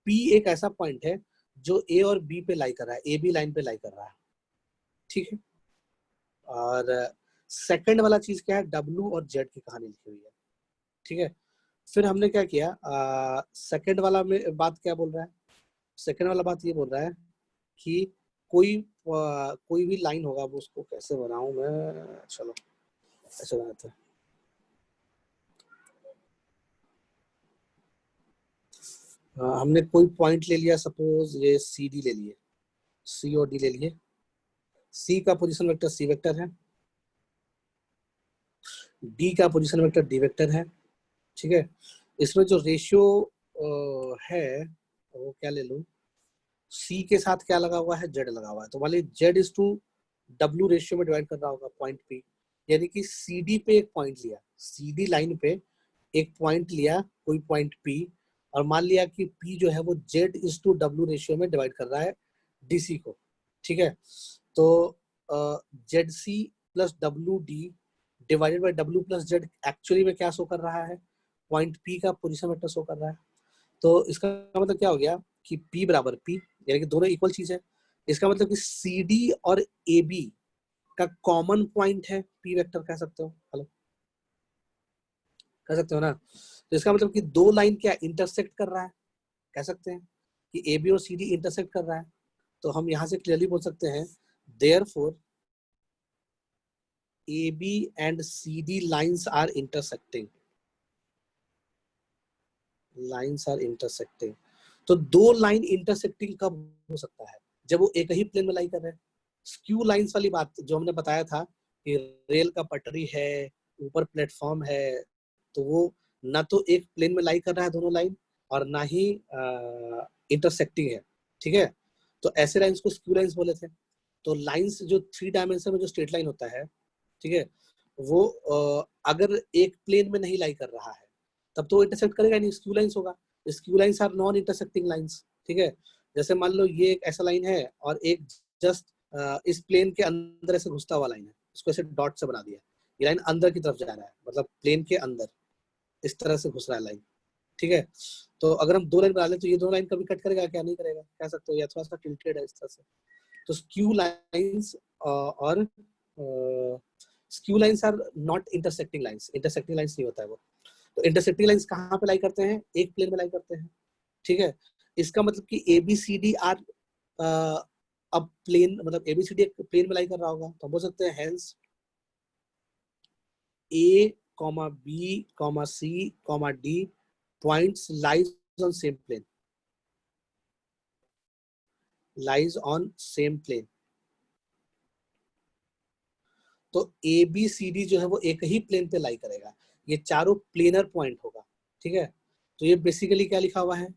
पी एक ऐसा पॉइंट है जो ए और बी पे लाई कर रहा है, ए बी लाइन पे लाई कर रहा है। ठीक है, और सेकंड वाला चीज क्या है, डब्ल्यू और जेड की कहानी लिखी हुई है। ठीक है, फिर हमने क्या किया, सेकंड वाला में बात क्या बोल रहा है, सेकंड वाला बात ये बोल रहा है कि कोई भी लाइन होगा, वो उसको कैसे बनाऊं मैं, चलो ऐसे बनाते हैं। हमने कोई पॉइंट ले लिया, सपोज ये सी डी ले लिए, सी और डी ले लिए, सी का पोजीशन वेक्टर सी वेक्टर है, डी का पोजीशन वेक्टर डी वेक्टर है। ठीक है, इसमें जो रेशियो है वो क्या ले लूं, सी के साथ क्या लगा हुआ है, जेड लगा हुआ है, तो मान लीजिए z is to W ratio में डिवाइड कर रहा होगा पॉइंट पी। यानी कि सी डी पे एक पॉइंट लिया, सी डी लाइन पे एक पॉइंट लिया, कोई पॉइंट पी, और मान लिया कि पी जो है वो Z is to W ratio में डिवाइड कर रहा है डीसी को। ठीक है, तो Z C plus W D divided by W plus Z actually में क्या शो कर रहा है, पॉइंट पी का पोजीशन वेक्टर शो कर रहा है। तो इसका मतलब क्या हो गया कि P बराबर P, यानी कि दोनों इक्वल चीज है। इसका मतलब कि CD और AB का कॉमन पॉइंट है P वेक्टर, कह सकते हो, हेलो, कह सकते हो ना। तो इसका मतलब कि दो लाइन क्या इंटरसेक्ट कर रहा है, कह सकते हैं कि AB और CD इंटरसेक्ट कर रहा है। तो हम यहाँ से क्लियरली बोल सकते हैं therefore AB and CD lines are intersecting. Lines are intersecting. तो दो लाइन इंटरसेक्टिंग कब हो सकता है? जब वो एक ही प्लेन में लाई कर रहे हैं. स्क्यू लाइंस वाली बात जो हमने बताया था कि रेल का पटरी है, ऊपर प्लेटफॉर्म है, तो वो ना तो एक प्लेन में लाई कर रहा है दोनों लाइन, और ना ही इंटरसेक्टिंग है. ठीक है, तो ऐसे लाइंस को स्क्यू लाइंस बोले थे. तो लाइंस जो 3 डायमेंशन में जो स्ट्रेट लाइन होता है, ठीक है, वो अगर एक प्लेन में नहीं लाई कर रहा है तब तो वो इंटरसेक्ट करेगा नहीं, स्क्यू लाइंस होगा. Skew lines are non intersecting lines. ठीक है, जैसे मान लो ये एक ऐसा लाइन है और एक जस्ट इस प्लेन के अंदर ऐसे घुसता हुआ लाइन है, इसको ऐसे डॉट से बना दिया. ये लाइन अंदर की तरफ जा रहा है, मतलब प्लेन के अंदर इस तरह से घुस रहा है लाइन. ठीक है, तो अगर हम दो लाइन बना लें तो ये दो लाइन कभी कट करेगा क्या? नहीं करेगा, कह सकते हो, या थोड़ा सा टिल्टेड है इस तरह से. तो स्क्यू लाइंस और skew lines are not intersecting lines. Intersecting lines नहीं होता है वो. तो इंटरसेक्टिंग लाइंस कहाँ पे लाई करते हैं? एक प्लेन में लाई करते हैं. ठीक है, इसका मतलब कि ABCD आर अब प्लेन, मतलब ABCD एक प्लेन में लाई कर रहा होगा, तो हम बोल सकते हैं hence A, B, C, D points lies on same plane. Lies on same plane. तो ABCD जो है वो एक ही प्लेन पे लाई करेगा. ये चारों प्लेनर पॉइंट होगा. ठीक है, तो ये बेसिकली क्या लिखा हुआ है?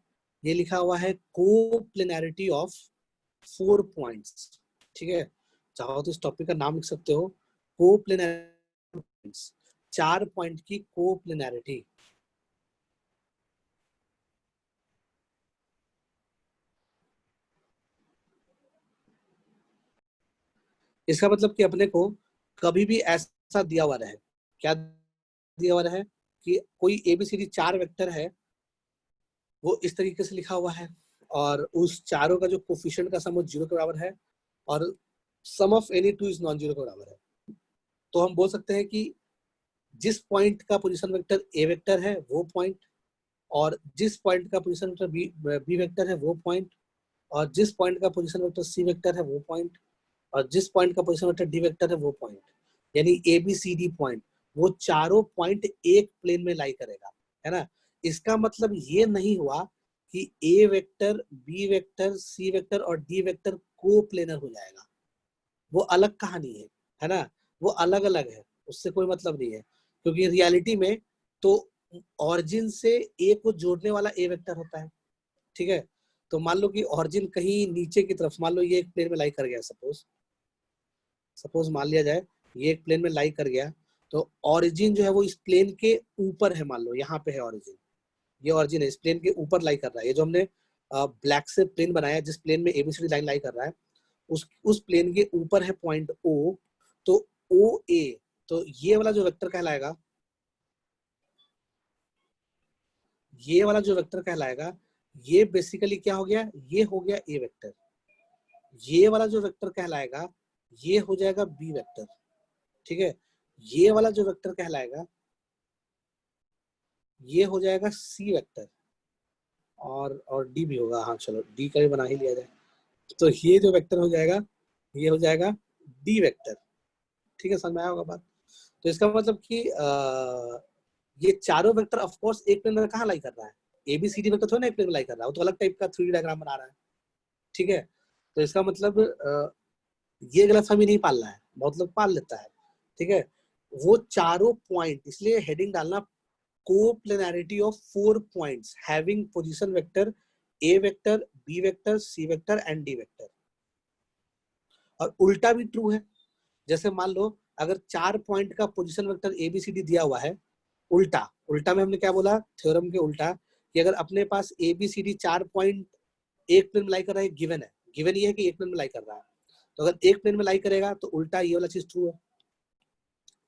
ये लिखा हुआ है कोप्लेनैरिटी ऑफ 4 पॉइंट्स. ठीक है, चाहो तो इस टॉपिक का नाम लिख सकते हो कोप्लेनैरिटी, 4 पॉइंट की कोप्लेनैरिटी. इसका मतलब कि अपने को कभी भी ऐसा दिया हुआ रहे, क्या दिया हुआ रहे कि कोई ABCD 4 वेक्टर है, वो इस तरीके से लिखा हुआ है, और उस चारों का जो कोफिशिएंट का सम 0 के बराबर है, और sum of any two is non zero के बराबर है. तो हम बोल सकते हैं कि जिस पॉइंट का पोजीशन वेक्टर A वेक्टर है वो पॉइंट, और जिस पॉइंट का पोजीशन वेक्टर B वेक्टर है वो पॉइंट, और जिस पॉइंट का पोजीशन वेक्टर C वेक्टर है वो पॉइंट, और जिस पॉइंट का पोजीशन वेक्टर D वेक्टर है वो पॉइंट, यानी ABCD पॉइंट, वो चारों पॉइंट एक प्लेन में लाई करेगा, है ना. इसका मतलब ये नहीं हुआ कि A vector, B vector, C vector और D वेक्टर को प्लेनर हो जाएगा. वो अलग कहानी है ना, वो अलग अलग है, उससे कोई मतलब नहीं है. क्योंकि रियलिटी में तो ऑरिजिन से A को जोड़ने वाला A वेक्टर होता है. ठीक है, तो मान लो कि ऑरिजिन कहीं नीचे की तरफ, मान लो ये एक प्लेन में लाई कर गया, सपोज मान लिया जाए ये एक प्लेन में लाई कर गया, तो ऑरिजिन जो है वो इस प्लेन के ऊपर है. मान लो यहाँ पे है ऑरिजिन, ये ऑरिजिन है, इस प्लेन के ऊपर लाई कर रहा है. ये जो हमने ब्लैक से प्लेन बनाया, जिस प्लेन में ABCD लाइन लाई कर रहा है, उस प्लेन के ऊपर है पॉइंट O. तो OA, तो ये वाला जो वेक्टर कहलाएगा, ये वाला जो वेक्टर कहलाएगा, ये बेसिकली क्या हो गया? ये हो गया A वेक्टर. ये वाला जो वेक्टर कहलाएगा, ये हो जाएगा B वेक्टर. ठीक है, ये वाला जो वेक्टर कहलाएगा, ये हो जाएगा C वेक्टर, और D भी होगा. हाँ चलो, D का भी बना ही लिया जाए. तो ये जो वेक्टर हो जाएगा, ये हो जाएगा D वेक्टर. ठीक है, समझ में आया होगा बात. तो इसका मतलब कि ये चारों वेक्टर ऑफ कोर्स एक प्लेन में कहाँ लाई कर रहा है? ABCD वेक्टर थोड़ा ना एक प्लेन में लाई कर रहा है, वो तो अलग टाइप का 3D डायग्राम बना रहा है. ठीक है, तो इसका मतलब ये गलतफहमी नहीं पालना है, बहुत लोग पाल लेता है. ठीक है, वो चारों पॉइंट, इसलिए हेडिंग डालना coplanarity of 4 points having position vector A vector, B vector, C vector and D vector. और उल्टा भी ट्रू है. जैसे मान लो अगर 4 पॉइंट का पोजीशन वेक्टर ABCD दिया हुआ है, उल्टा में हमने क्या बोला थ्योरम के उल्टा, कि अगर अपने पास ABCD 4 पॉइंट एक प्लेन में लाई कर रहा है, गिवन है, गिवन ये है कि एक प्लेन में लाई कर रहा है, तो अगर एक प्लेन में लाई करेगा तो उल्टा ये वाला चीज ट्रू है.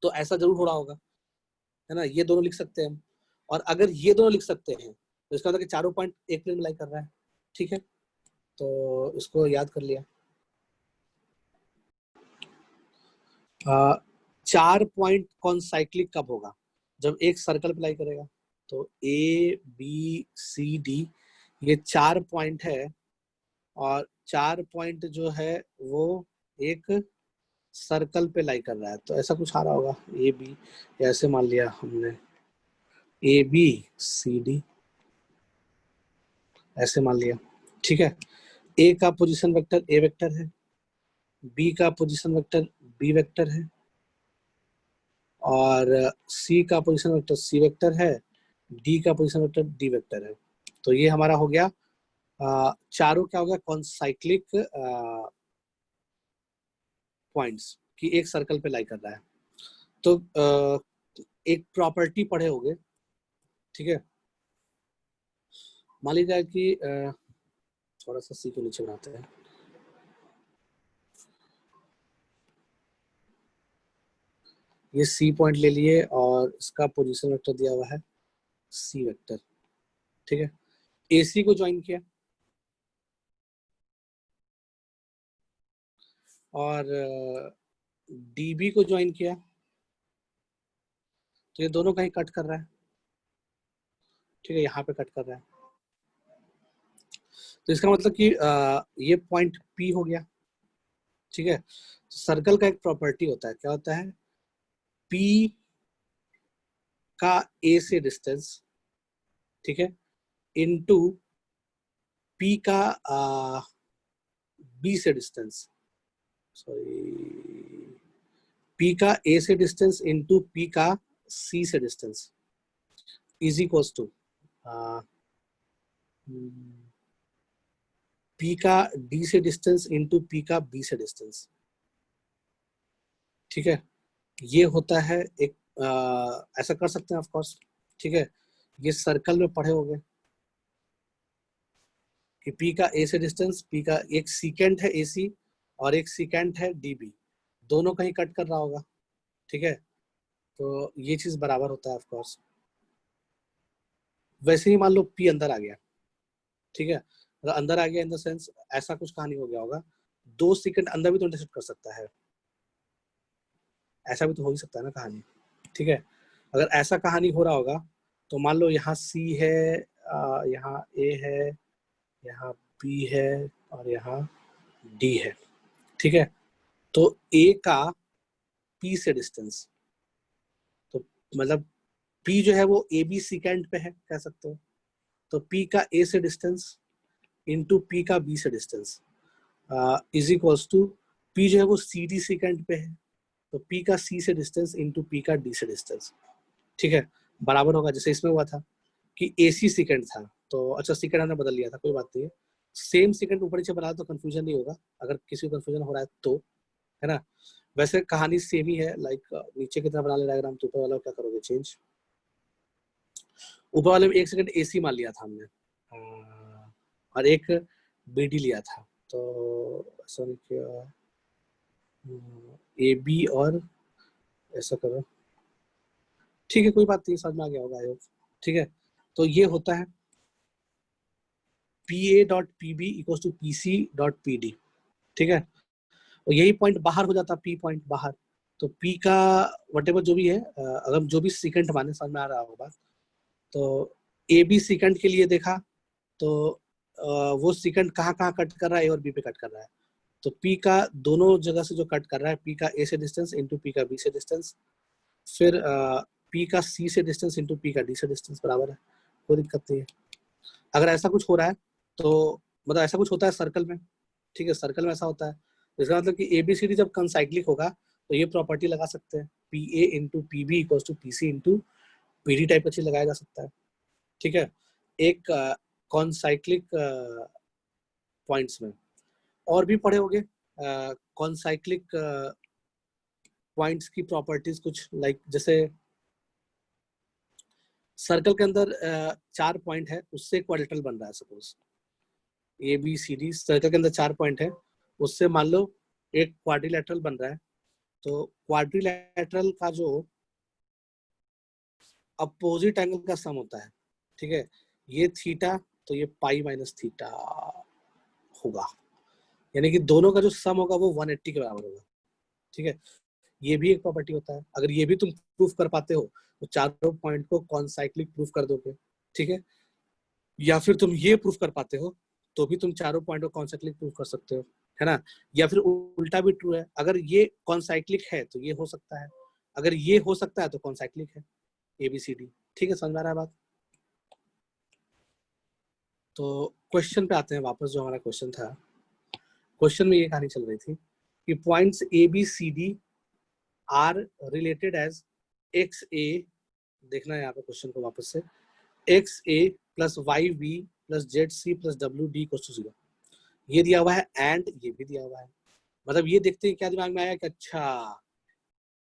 तो ऐसा जरूर हो रहा होगा, है ना. ये दोनों लिख सकते हैं हम, और अगर ये दोनों लिख सकते हैं तो इसका मतलब कि चारों पॉइंट एक प्लेन में लाई कर रहा है. ठीक है, तो इसको याद कर लिया. 4 पॉइंट कौन साइक्लिक कब होगा? जब एक सर्कल पे लाई करेगा. तो ABCD ये 4 पॉइंट है, और 4 पॉइंट जो है वो एक सर्कल पे लाई कर रहा है, तो ऐसा कुछ आ रहा होगा ए बी, ऐसे मान लिया हमने ए बी सी डी, ऐसे मान लिया, ठीक है। ए का पोजीशन वेक्टर ए वेक्टर है, बी का पोजीशन वेक्टर बी वेक्टर है, और सी का पोजीशन वेक्टर सी वेक्टर है, डी का पोजीशन वेक्टर डी वेक्टर है। तो ये हमारा हो गया चारों क्या हो गया, कॉन्साइक्लिक पॉइंट्स कि एक सर्कल पे लाई कर रहा है। तो एक प्रॉपर्टी पढ़े होगे, ठीक है। मान लीजिए कि थोड़ा सा सी को नीचे बनाते हैं, ये सी पॉइंट ले लिए और इसका पोजीशन वेक्टर दिया हुआ है सी वेक्टर, ठीक है। एसी को ज्वाइन किया और डीबी को ज्वाइन किया, तो ये दोनों कहीं कट कर रहा है, ठीक है, यहाँ पे कट कर रहा है। तो इसका मतलब कि ये पॉइंट पी हो गया, ठीक है। सर्कल का एक प्रॉपर्टी होता है, क्या होता है, पी का ए से डिस्टेंस, ठीक है, इनटू पी का बी से डिस्टेंस, सॉरी, पी का ए से डिस्टेंस इनटू पी का सी से distance is equals to P का डी से डिस्टेंस इनटू पी का बी से डिस्टेंस, ठीक है। ये होता है एक ऐसा कर सकते हैं ऑफ कोर्स, ठीक है। ये सर्कल में पढ़े होंगे कि पी का ए से डिस्टेंस, पी का एक सीकेंट है एसी और एक सीकेंट है डीबी, दोनों कहीं कट कर रहा होगा, ठीक है। तो ये चीज बराबर होता है ऑफ कोर्स। वैसे ही मान लो पी अंदर आ गया, ठीक है, अगर अंदर आ गया इन द सेंस ऐसा कुछ कहानी हो गया होगा, 2 सेकंड अंदर भी तो इंटरसेक्ट कर सकता है, ऐसा भी तो हो ही सकता है ना कहानी, ठीक है। अगर ऐसा कहानी हो रहा होगा तो मान लो यहाँ सी है, यहाँ ए है, यहाँ बी है और यहाँ डी है, ठीक है। तो ए का पी से डिस्टेंस, तो मतलब पी जो है वो ए बी सीकेंड पे है कह सकते हो, तो पी का ए से डिस्टेंस इंटू पी का बी से distance is equals to P जो है वो सी डी सीकेंड पे है, तो पी का सी से डिस्टेंस इंटू पी का डी से डिस्टेंस, ठीक है, बराबर होगा। जैसे इसमें हुआ था कि एसी सेकंड था, तो अच्छा सेकंड हमने बदल लिया था, कोई बात नहीं है, सेम सेकंड ऊपर नीचे बना तो कंफ्यूजन नहीं होगा, अगर किसी को कंफ्यूजन हो रहा है तो, है ना। वैसे कहानी सेम ही है, लाइक नीचे की तरफ बना ले डायग्राम, तो ऊपर वाला क्या करोगे चेंज, ऊपर वाले में 1 सेकंड एसी मान लिया था हमने और एक बीडी लिया था, तो ऐसा नहीं किया, ए बी और ऐसा करो, ठीक है, कोई बात नहीं, समझ में आ गया होगा आई होप, ठीक है। तो ये होता है P A dot P B equal to P C dot P D, ठीक है। और यही पॉइंट बाहर हो जाता, पी पॉइंट बाहर, तो पी का वटेवर जो भी है, अगर जो भी सीकेंट माने, समझ में आ रहा होगा, तो ए बी सीकेंट के लिए देखा तो वो सीकेंट कहाँ कहाँ कट कर रहा है, ए और बी पे कट कर रहा है, तो पी का दोनों जगह से जो कट कर रहा है, पी का ए से डिस्टेंस इंटू पी का बी से डिस्टेंस, फिर पी का सी से डिस्टेंस इंटू पी का डी से डिस्टेंस बराबर है, कोई दिक्कत नहीं है। अगर ऐसा कुछ हो रहा है तो मतलब ऐसा कुछ होता है सर्कल में, ठीक है, सर्कल में ऐसा होता है, इसका मतलब कि एबीसीडी जब कंसाइक्लिक होगा तो ये प्रॉपर्टी लगा सकते हैं, P A into P B equal to P C into P D, type का चीज लगाया जा सकता है, ठीक है, एक कॉन्साइक्लिक पॉइंट्स में। और भी पढ़े होंगे कॉन्साइक्लिक पॉइंट्स की प्रॉपर्टीज कुछ, लाइक जैसे सर्कल के अंदर 4 पॉइंट है, उससे क्वाड्रिलेटरल बन रहा है, suppose A B C D circle के अंदर 4 पॉइंट है, उससे मान लो एक क्वाड्रिलेटरल बन रहा है, तो क्वाड्रिलेटरल का जो अपोजिट एंगल का सम होता है, ठीक है, ये थीटा, तो ये पाई माइनस थीटा होगा, यानी कि दोनों का जो सम होगा वो 180 के बराबर होगा, ठीक है। ये भी एक प्रॉपर्टी होता है, अगर ये भी तुम प्रूफ कर पाते हो तो चारों पॉइंट को कॉन्साइक्लिक प्रूफ कर दोगे, ठीक है, या फिर तुम ये प्रूफ कर पाते हो तो भी तुम चारों पॉइंट को कॉन्साइक्लिक प्रूफ कर सकते हो, है ना, या फिर उल्टा भी ट्रू है। अगर ये कॉन्साइक्लिक है तो ये हो सकता है, अगर ये हो सकता है तो कॉन्साइक्लिक है, ABCD। ठीक है, समझ में आ रहा है बात? तो क्वेश्चन पे आते हैं वापस, जो हमारा क्वेश्चन था। क्वेश्चन में ये कहानी चल रही थी कि points ABCD are related as XA, देखना है यहाँ पे क्वेश्चन को वापस से, XA plus YB plus ZC plus WD को 0, ये दिया हुआ है एंड ये भी दिया हुआ है। मतलब ये देखते हैं क्या दिमाग में आया कि अच्छा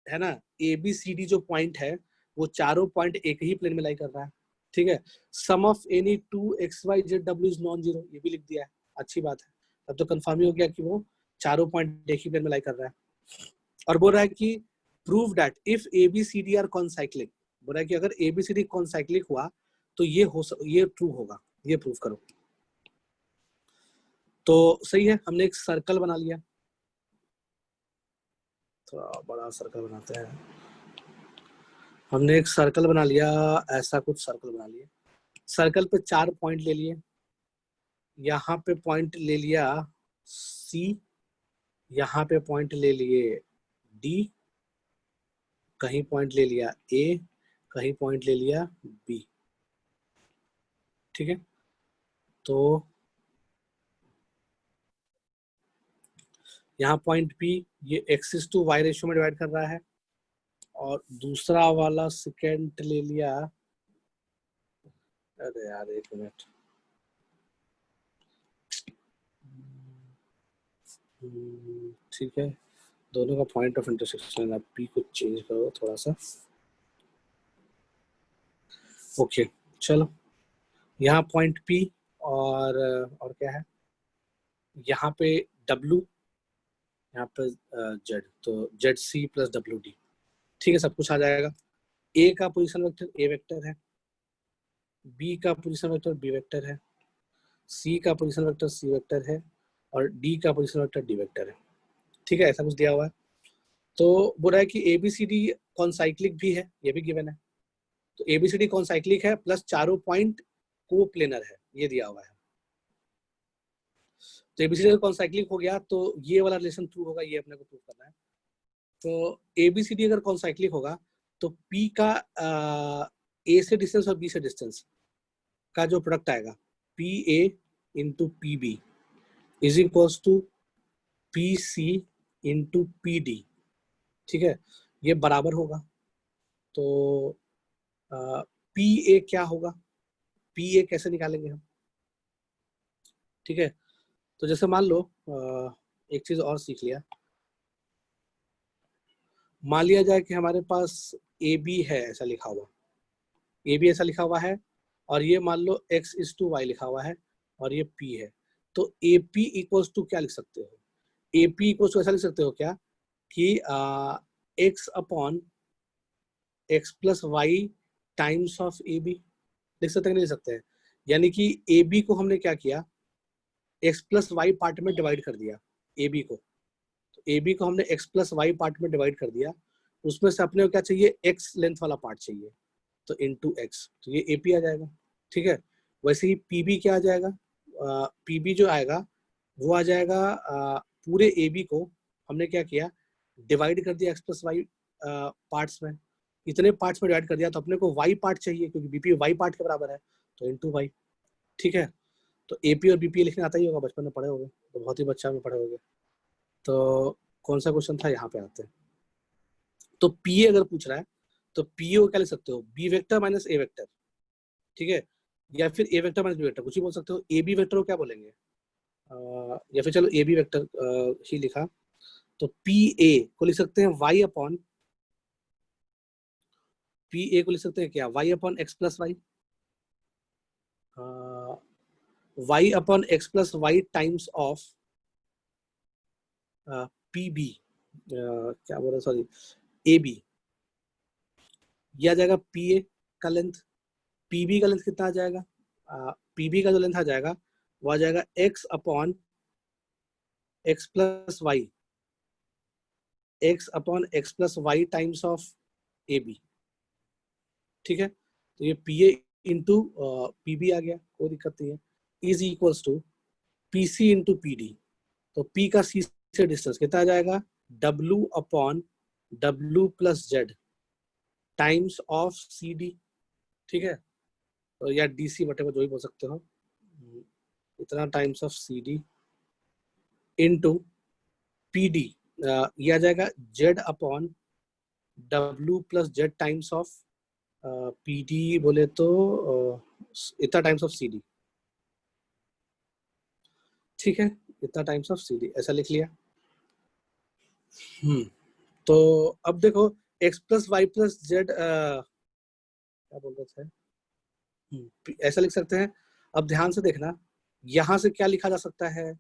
है ना, ABCD जो पॉइंट है वो चारों पॉइंट एक ही प्लेन में लाई कर रहा है। ठीक है, sum of any 2XYZW is non zero, ये भी लिख दिया है, अच्छी बात है। तब तो कंफर्म ही हो गया कि वो चारों पॉइंट एक ही प्लेन में लाई कर रहा है। और बोल रहा है कि prove that if ABCD are concyclic, बोल रहा है कि अगर ABCD कॉन्साइक्लिक हुआ तो ये ट्रू होगा, ये प्रूव करो। तो सही है, हमने एक सर्कल बना लिया, थोड़ा बड़ा सर्कल बनाते हैं। हमने एक सर्कल बना लिया, ऐसा कुछ सर्कल बना लिया। सर्कल पे 4 पॉइंट ले लिए, यहाँ पे पॉइंट ले लिया C, यहाँ पे पॉइंट ले लिए D, कहीं पॉइंट ले लिया A, कहीं पॉइंट ले लिया B। ठीक है, तो यहाँ पॉइंट P ये x:y रेशियो में डिवाइड कर रहा है, और दूसरा वाला सेकेंड ले लिया, अरे यार एक मिनट, ठीक है, दोनों का पॉइंट ऑफ इंटरसेक्शन है, P को चेंज करो थोड़ा सा। ओके चलो, यहाँ पॉइंट P और क्या है, यहाँ पे W, यहाँ पे Z, तो ZC प्लस WD। ठीक है, सब कुछ आ जाएगा। A का पोजीशन वेक्टर A वेक्टर है, B का पोजीशन वेक्टर B वेक्टर है, C का पोजीशन वेक्टर C वेक्टर है, और D का पोजीशन वेक्टर D वेक्टर है। ठीक है, ऐसा कुछ दिया हुआ है। तो बोल रहा है कि ABCD कॉन्साइक्लिक भी है, ये भी गिवन है। तो ABCD कॉन्साइक्लिक है प्लस चारों पॉइंट को प्लेनर है, ये दिया हुआ है। तो ABCD कॉन्साइक्लिक हो गया तो ये वाला रिलेशन ट्रू होगा, ये अपने को प्रूव करना है। तो ABCD अगर कॉन्साइक्लिक होगा तो P का A से डिस्टेंस और B से डिस्टेंस का जो प्रोडक्ट आएगा, PA into PB is equals to PC into PD। ठीक है, ये बराबर होगा। तो PA क्या होगा, PA कैसे निकालेंगे हम? ठीक है, तो जैसे मान लो एक चीज और सीख लिया, मान लिया जाए कि हमारे पास AB है ऐसा लिखा हुआ, AB ऐसा लिखा हुआ है, और ये मान लो x:y लिखा हुआ है, और ये P है। तो AP इक्वल्स टू क्या लिख सकते हो, AP इक्वल्स टू ऐसा लिख सकते हो क्या कि x upon x plus y times of AB, लिख सकते हैं, नहीं लिख सकते हैं? यानी कि AB को हमने क्या किया, x प्लस वाई पार्ट में डिवाइड कर दिया AB को, तो AB को हमने x प्लस वाई पार्ट में डिवाइड कर दिया, उसमें से अपने को क्या चाहिए, x लेंथ वाला पार्ट चाहिए, तो इंटू एक्स, तो ये AP आ जाएगा। ठीक है, वैसे ही PB क्या आ जाएगा, PB जो आएगा वो आ जाएगा पूरे AB को हमने क्या किया, डिवाइड कर दिया x प्लस वाई पार्ट्स में, इतने पार्ट्स में डिवाइड कर दिया, तो अपने को y पार्ट चाहिए क्योंकि BP y पार्ट के बराबर है, तो इंटू वाई। ठीक है, तो AP और BP लिखने आता ही होगा, बचपन में पढ़े होगे, तो बहुत ही बच्चा में पढ़े होगे। तो कौन सा क्वेश्चन था, यहाँ पे आते हैं। तो PA अगर पूछ रहा है तो PA को क्या लिख सकते हो, B vector minus A vector. ठीक है, या फिर A vector minus B vector, कुछ ही बोल सकते हो। AB वेक्टर को क्या बोलेंगे, या फिर चलो AB वेक्टर ही लिखा, तो PA को लिख सकते हैं y अपॉन, PA को लिख सकते हैं क्या, y upon x plus y, y upon x plus y times of PB, क्या बोल रहे, सॉरी, AB। यह आ जाएगा PA का लेंथ, PB का लेंथ कितना आ जाएगा, PB का जो लेंथ आ जाएगा वो आ जाएगा x upon x plus y, x upon x plus y times of AB। ठीक है, तो ये PA इंटू PB आ गया, कोई दिक्कत नहीं है, is equals to PC into PD। तो P का C से डिस्टेंस कितना आ जाएगा, W upon W plus Z times of CD, ठीक है, तो या DC वटेवर जो भी बोल सकते हो, इतना times of CD into PD, ये आ जाएगा Z upon W plus Z times of PD बोले तो इतना टाइम्स ऑफ CD, ठीक है, इतना टाइम्स ऑफ CD ऐसा लिख लिया। तो अब देखो x plus Y plus z क्या बोल रहे थे, ऐसा लिख सकते हैं। अब ध्यान से देखना, यहां से क्या लिखा जा सकता है,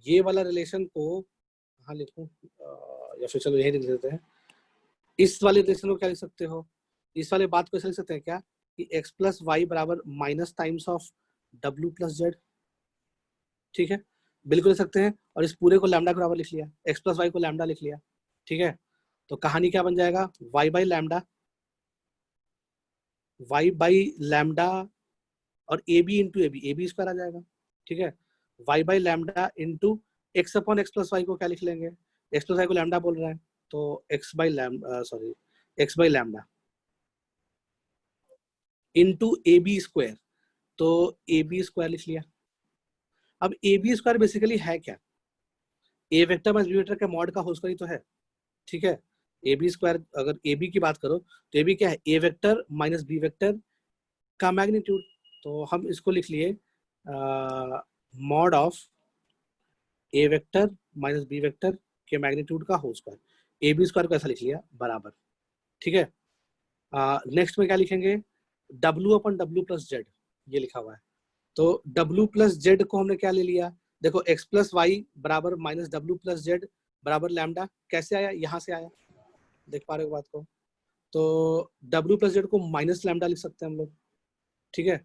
ये वाला रिलेशन को कहाँ लिखूं, या फिर चलो यही लिख देते हैं। इस वाले रिलेशन को क्या लिख सकते हो, इस वाले बात को ऐसा लिख सकते हैं क्या कि x प्लस वाई बराबर minus times of W plus Z, ठीक है, बिल्कुल लिख सकते हैं। और इस पूरे को लैम्डा के बराबर लिख लिया, x प्लस वाई को लैम्डा लिख लिया, ठीक है। तो कहानी क्या बन जाएगा, y बाई लैम्डा और A B into A B square आ जाएगा, ठीक है। y by lambda into X upon x plus Y को क्या लिख लेंगे, एक्स प्लस वाई को लैम्डा बोल रहा है तो X by lambda into A B square, तो ए बी स्क्वायर लिख लिया। अब ए बी स्क्वायर बेसिकली है क्या, ए वेक्टर माइनस बी वेक्टर के मॉड का होल स्क्वायर ही तो है, ठीक है। ए बी स्क्वायर, अगर ए बी की बात करो तो ए बी क्या है, A vector minus B vector का मैग्नीट्यूड, तो हम इसको लिख लिए mod of A vector minus B vector के मैग्नीट्यूड का whole square, A B square को ऐसा लिख लिया बराबर, ठीक है। नेक्स्ट में क्या लिखेंगे, W अपन W प्लस जेड, ये लिखा हुआ है, तो W प्लस जेड को हमने क्या ले लिया, देखो x प्लस वाई बराबर माइनस W प्लस जेड बराबर लैम्डा, कैसे आया, यहाँ से आया, देख पा रहे हो बात को। तो W प्लस जेड को माइनस लैम्डा लिख सकते हैं हम लोग, ठीक है।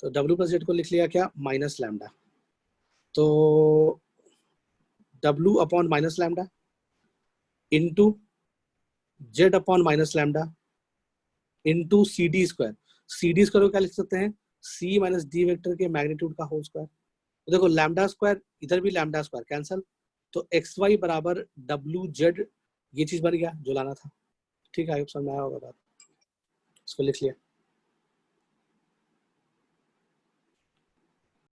तो W प्लस जेड को लिख लिया क्या, माइनस लैम्डा, तो W upon minus lambda into z upon minus lambda into C D square, C D square को क्या लिख सकते हैं, सी माइनस डी वेक्टर के मैग्नीट्यूड का होल स्क्वायर। तो देखो लैम्डा स्क्वायर, इधर भी लैम्डा स्क्वायर कैंसल, तो एक्स वाई बराबर डब्ल्यू जेड, ये चीज बन गया जो लाना था, ठीक है। समझ में आया होगा बात, इसको लिख लिया।